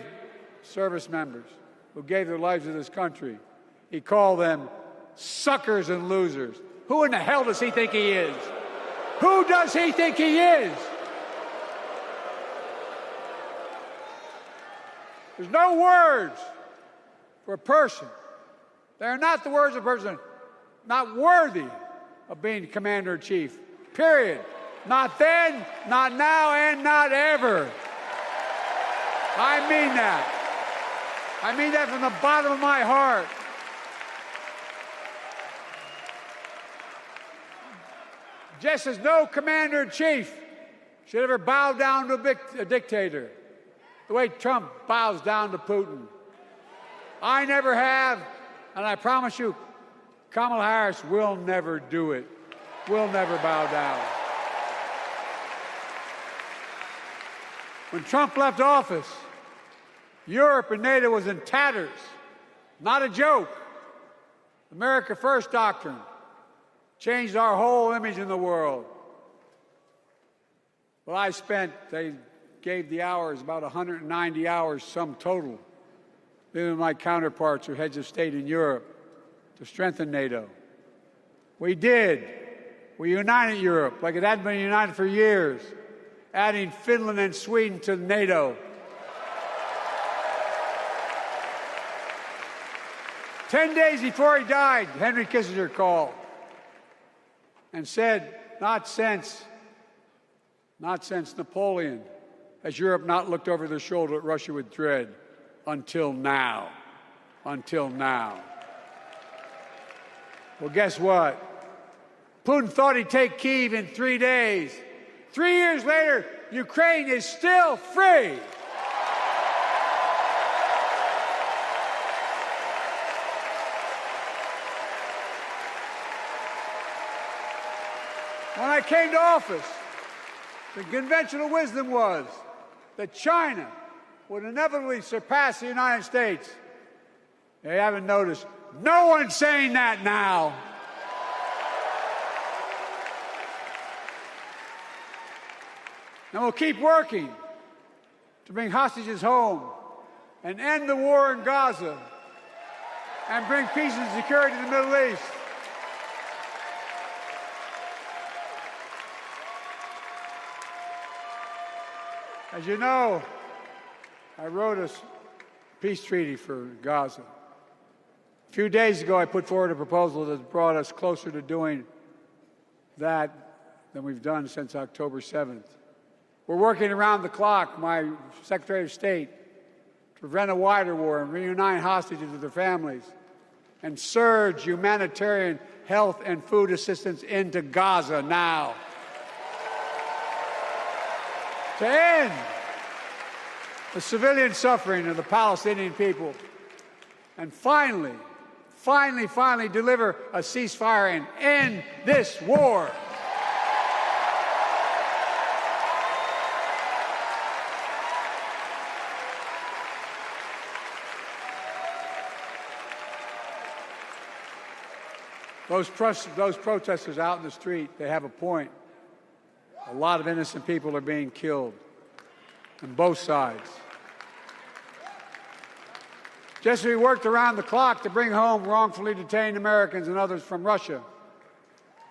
service members who gave their lives to this country. He called them suckers and losers. Who in the hell does he think he is? Who does he think he is? There's no words for a person. They're not the words of a person not worthy of being commander-in-chief. Period. Not then, not now, and not ever. I mean that. I mean that from the bottom of my heart. Just as no commander-in-chief should ever bow down to a dictator, the way Trump bows down to Putin. I never have, and I promise you, Kamala Harris will never do it. Will never bow down. When Trump left office, Europe and NATO was in tatters. Not a joke. America First doctrine changed our whole image in the world. Well, they gave the hours, about 190 hours sum total, than my counterparts or heads of state in Europe, to strengthen NATO. We did. We united Europe like it hadn't been united for years, adding Finland and Sweden to NATO. 10 days before he died, Henry Kissinger called and said, not since Napoleon has Europe not looked over their shoulder at Russia with dread, until now. Until now. Well, guess what? Putin thought he'd take Kyiv in 3 days. 3 years later, Ukraine is still free. When I came to office, the conventional wisdom was that China would inevitably surpass the United States. You haven't noticed. No one's saying that now. And we'll keep working to bring hostages home and end the war in Gaza and bring peace and security to the Middle East. As you know, I wrote a peace treaty for Gaza. A few days ago, I put forward a proposal that brought us closer to doing that than we've done since October 7th. We're working around the clock, my Secretary of State, to prevent a wider war and reunite hostages with their families and surge humanitarian health and food assistance into Gaza now. To end the civilian suffering of the Palestinian people, and finally deliver a ceasefire and end this war. Those protesters out in the street, they have a point. A lot of innocent people are being killed on both sides. Just as we worked around the clock to bring home wrongfully detained Americans and others from Russia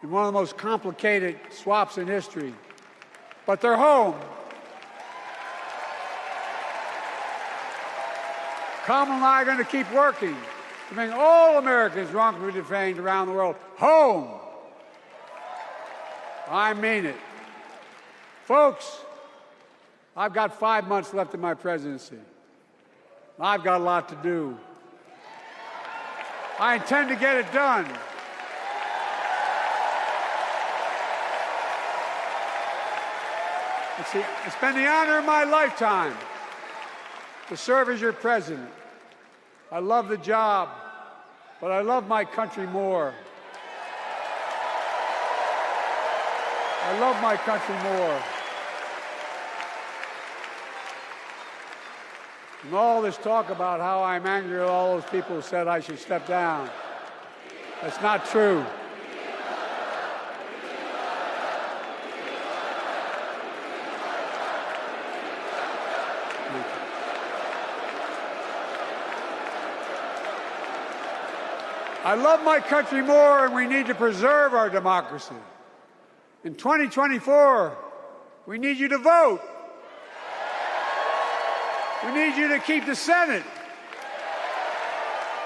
in one of the most complicated swaps in history, but they're home. Kamala and I are going to keep working to bring all Americans wrongfully detained around the world home. I mean it. Folks, I've got 5 months left in my presidency. I've got a lot to do. I intend to get it done. It's been the honor of my lifetime to serve as your president. I love the job, but I love my country more. I love my country more. And all this talk about how I'm angry at all those people who said I should step down, that's not true. I love my country more, and we need to preserve our democracy. In 2024, we need you to vote. We need you to keep the Senate.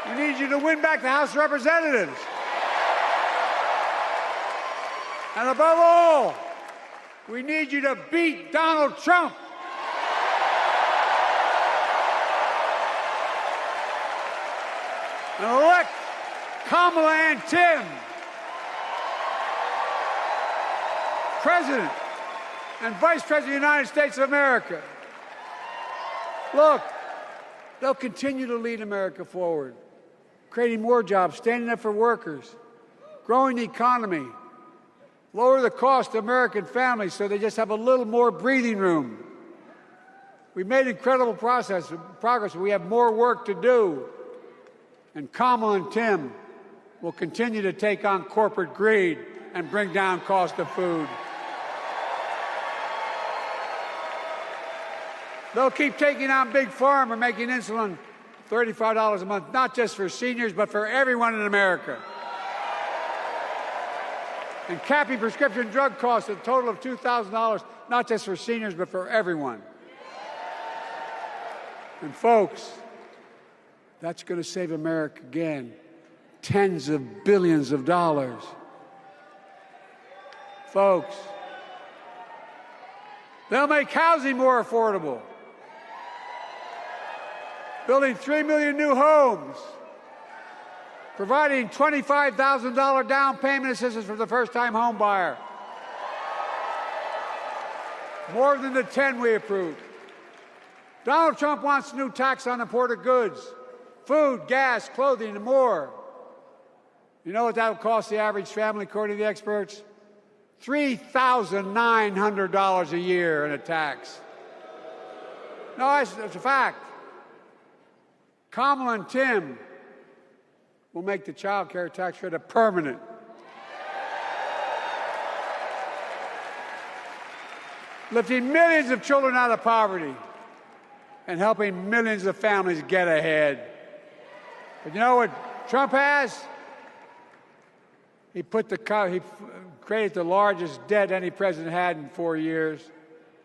We need you to win back the House of Representatives. And above all, we need you to beat Donald Trump. And elect Kamala and Tim President and Vice President of the United States of America. Look, they'll continue to lead America forward, creating more jobs, standing up for workers, growing the economy, lower the cost to American families so they just have a little more breathing room. We've made incredible progress, but we have more work to do. And Kamala and Tim will continue to take on corporate greed and bring down cost of food. They'll keep taking on Big Pharma, making insulin $35 a month, not just for seniors, but for everyone in America. And capping prescription drug costs at a total of $2,000, not just for seniors, but for everyone. And folks, that's going to save America again tens of billions of dollars. Folks, they'll make housing more affordable, building 3 million new homes, providing $25,000 down payment assistance for the first-time home buyer, more than the 10 we approved. Donald Trump wants a new tax on imported goods, food, gas, clothing, and more. You know what that will cost the average family, according to the experts? $3,900 a year in a tax. No, it's a fact. Kamala and Tim will make the child care tax credit permanent. Lifting millions of children out of poverty and helping millions of families get ahead. But you know what Trump has? He created the largest debt any president had in 4 years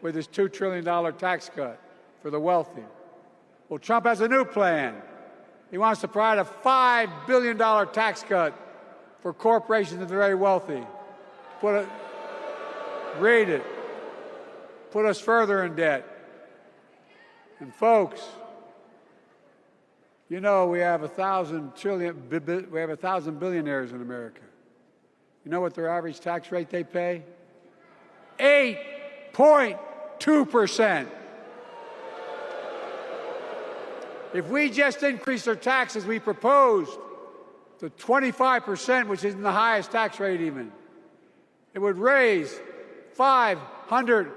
with his $2 trillion tax cut for the wealthy. Well, Trump has a new plan. He wants to provide a $5 billion tax cut for corporations and the very wealthy. Read it. Put us further in debt. And folks, you know we have 1,000 billionaires in America. You know what their average tax rate they pay? 8.2%. If we just increase their taxes we proposed to 25%, which isn't the highest tax rate even, it would raise $500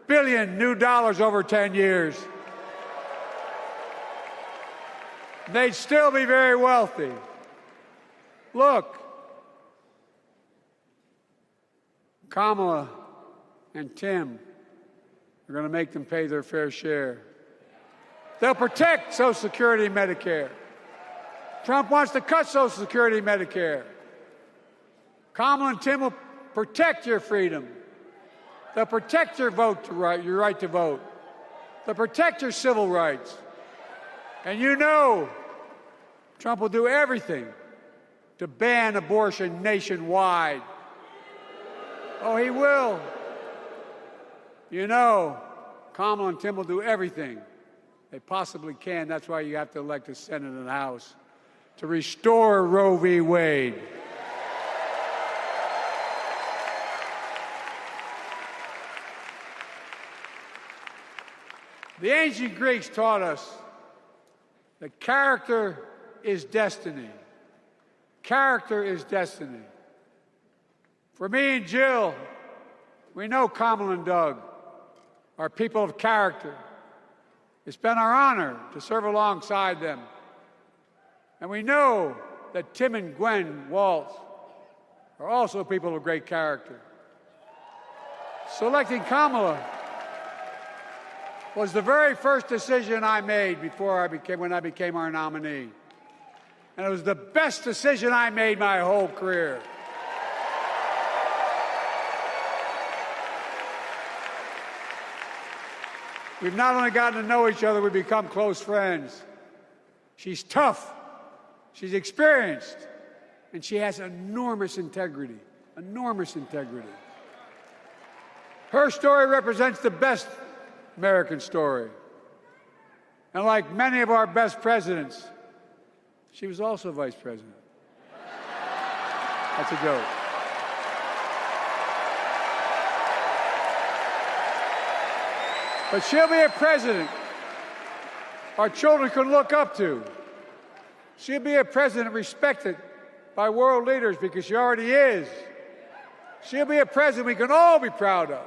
billion new dollars over 10 years. They'd still be very wealthy. Look, Kamala and Tim are going to make them pay their fair share. They'll protect Social Security and Medicare. Trump wants to cut Social Security and Medicare. Kamala and Tim will protect your freedom. They'll protect your your right to vote. They'll protect your civil rights. And you know Trump will do everything to ban abortion nationwide. Oh, he will. You know Kamala and Tim will do everything they possibly can. That's why you have to elect a Senate and a House to restore Roe v. Wade. The ancient Greeks taught us that character is destiny. Character is destiny. For me and Jill, we know Kamala and Doug are people of character. It's been our honor to serve alongside them. And we know that Tim and Gwen Waltz are also people of great character. Selecting Kamala was the very first decision I made when I became our nominee. And it was the best decision I made my whole career. We've not only gotten to know each other, we've become close friends. She's tough, she's experienced, and she has enormous integrity, enormous integrity. Her story represents the best American story. And like many of our best presidents, she was also vice president. That's a joke. But she'll be a president our children can look up to. She'll be a president respected by world leaders because she already is. She'll be a president we can all be proud of.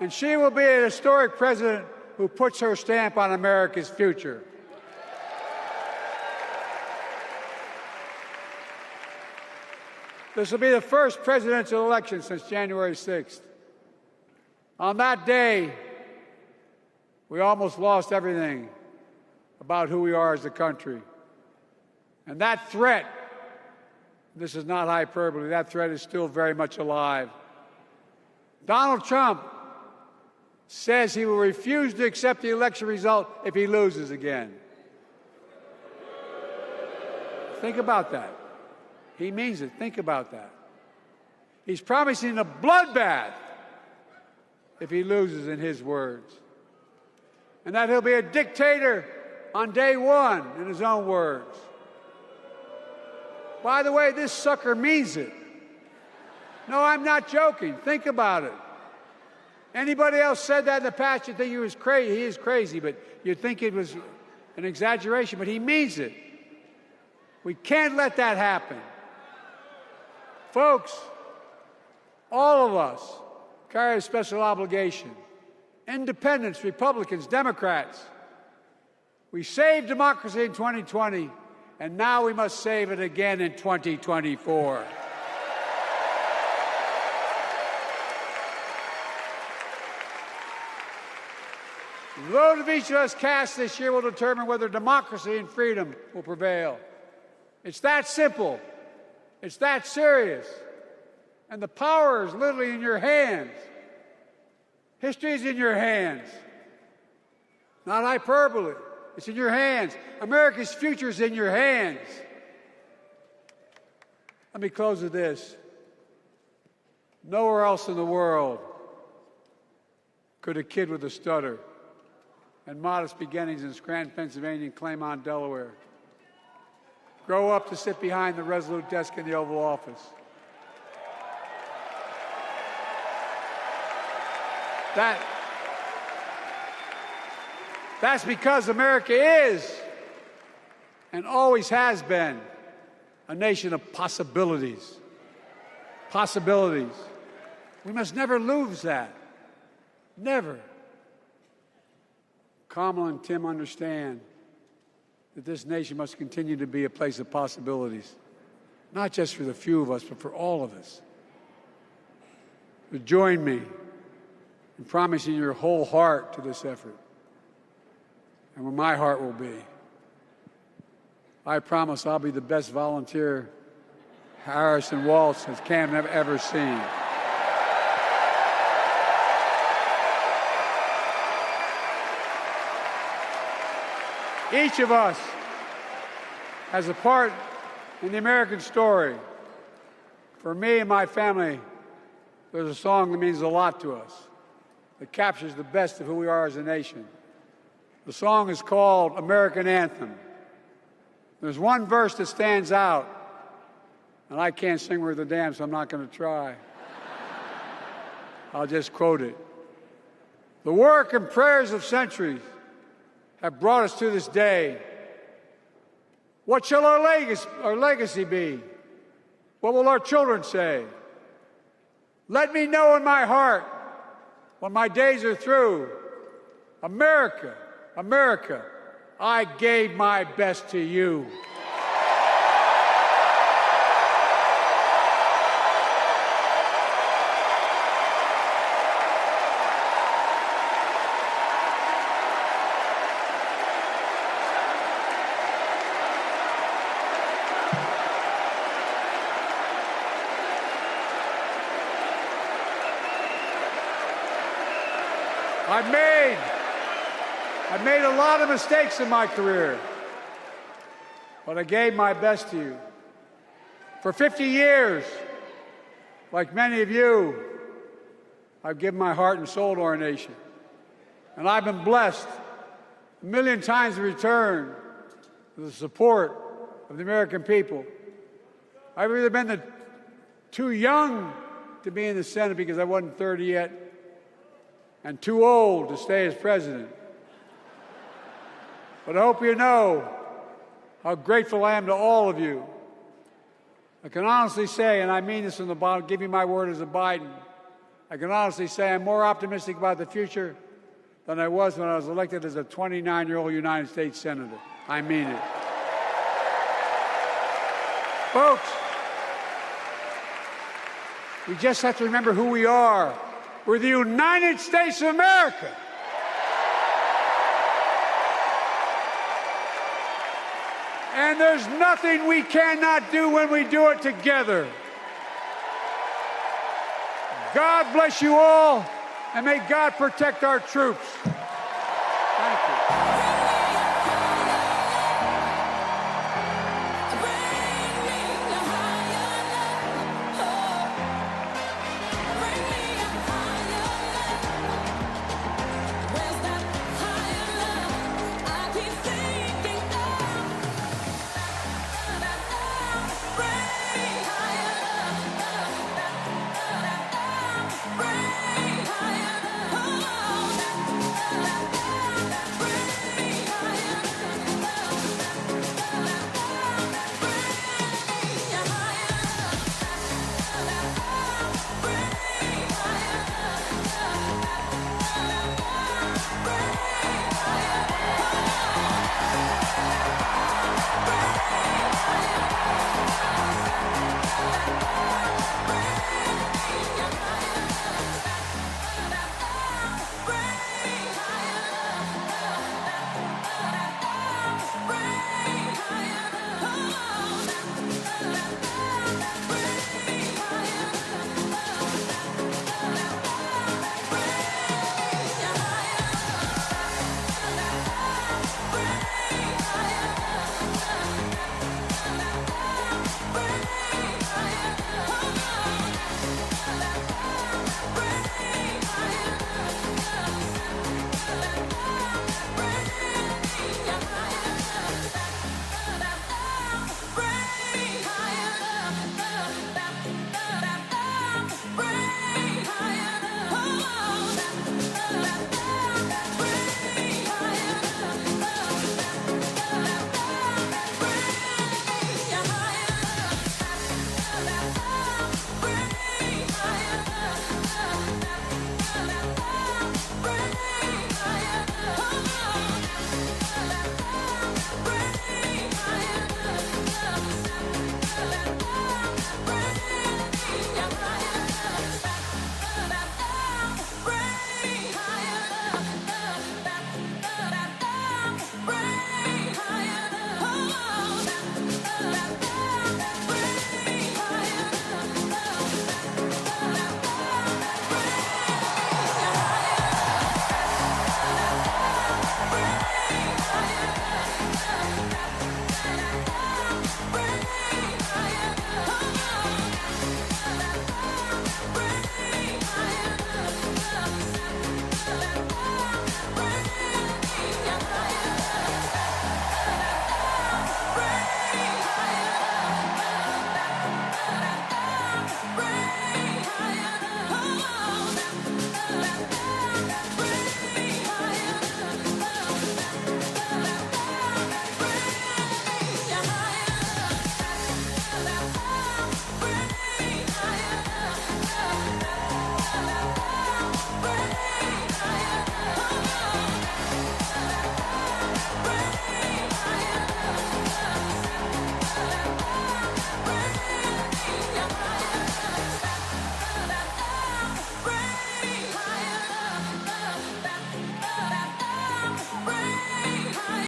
And she will be an historic president who puts her stamp on America's future. This will be the first presidential election since January 6th. On that day, we almost lost everything about who we are as a country. And that threat, this is not hyperbole, that threat is still very much alive. Donald Trump says he will refuse to accept the election result if he loses again. Think about that. He means it. Think about that. He's promising a bloodbath if he loses, in his words. And that he'll be a dictator on day one, in his own words. By the way, this sucker means it. No, I'm not joking. Think about it. Anybody else said that in the past, you'd think he was crazy. He is crazy, but you'd think it was an exaggeration, but he means it. We can't let that happen. Folks, all of us carry a special obligation. Independents, Republicans, Democrats. We saved democracy in 2020, and now we must save it again in 2024. The vote of each of us cast this year will determine whether democracy and freedom will prevail. It's that simple. It's that serious. And the power is literally in your hands. History is in your hands. Not hyperbole. It's in your hands. America's future is in your hands. Let me close with this. Nowhere else in the world could a kid with a stutter and modest beginnings in Scranton, Pennsylvania, and Claymont, Delaware, grow up to sit behind the resolute desk in the Oval Office. That's because America is and always has been a nation of possibilities. Possibilities. We must never lose that. Never. Kamala and Tim understand that this nation must continue to be a place of possibilities, not just for the few of us, but for all of us. So join me in promising your whole heart to this effort, and where my heart will be. I promise I'll be the best volunteer Harrison Waltz has Cam ever seen. Each of us has a part in the American story. For me and my family, there's a song that means a lot to us, that captures the best of who we are as a nation. The song is called American Anthem. There's one verse that stands out, and I can't sing worth a damn, so I'm not going to try. I'll just quote it. The work and prayers of centuries have brought us to this day. What shall our legacy be? What will our children say? Let me know in my heart when my days are through. America, America, I gave my best to you. I made I've made a lot of mistakes in my career, but I gave my best to you. For 50 years, like many of you, I've given my heart and soul to our nation. And I've been blessed a million times in return with the support of the American people. I've either been too young to be in the Senate because I wasn't 30 yet, and too old to stay as president. But I hope you know how grateful I am to all of you. I can honestly say, and I mean this from the bottom, give you my word as a Biden, I can honestly say I'm more optimistic about the future than I was when I was elected as a 29-year-old United States Senator. I mean it. Folks, we just have to remember who we are. We're the United States of America. And there's nothing we cannot do when we do it together. God bless you all, and may God protect our troops. Thank you.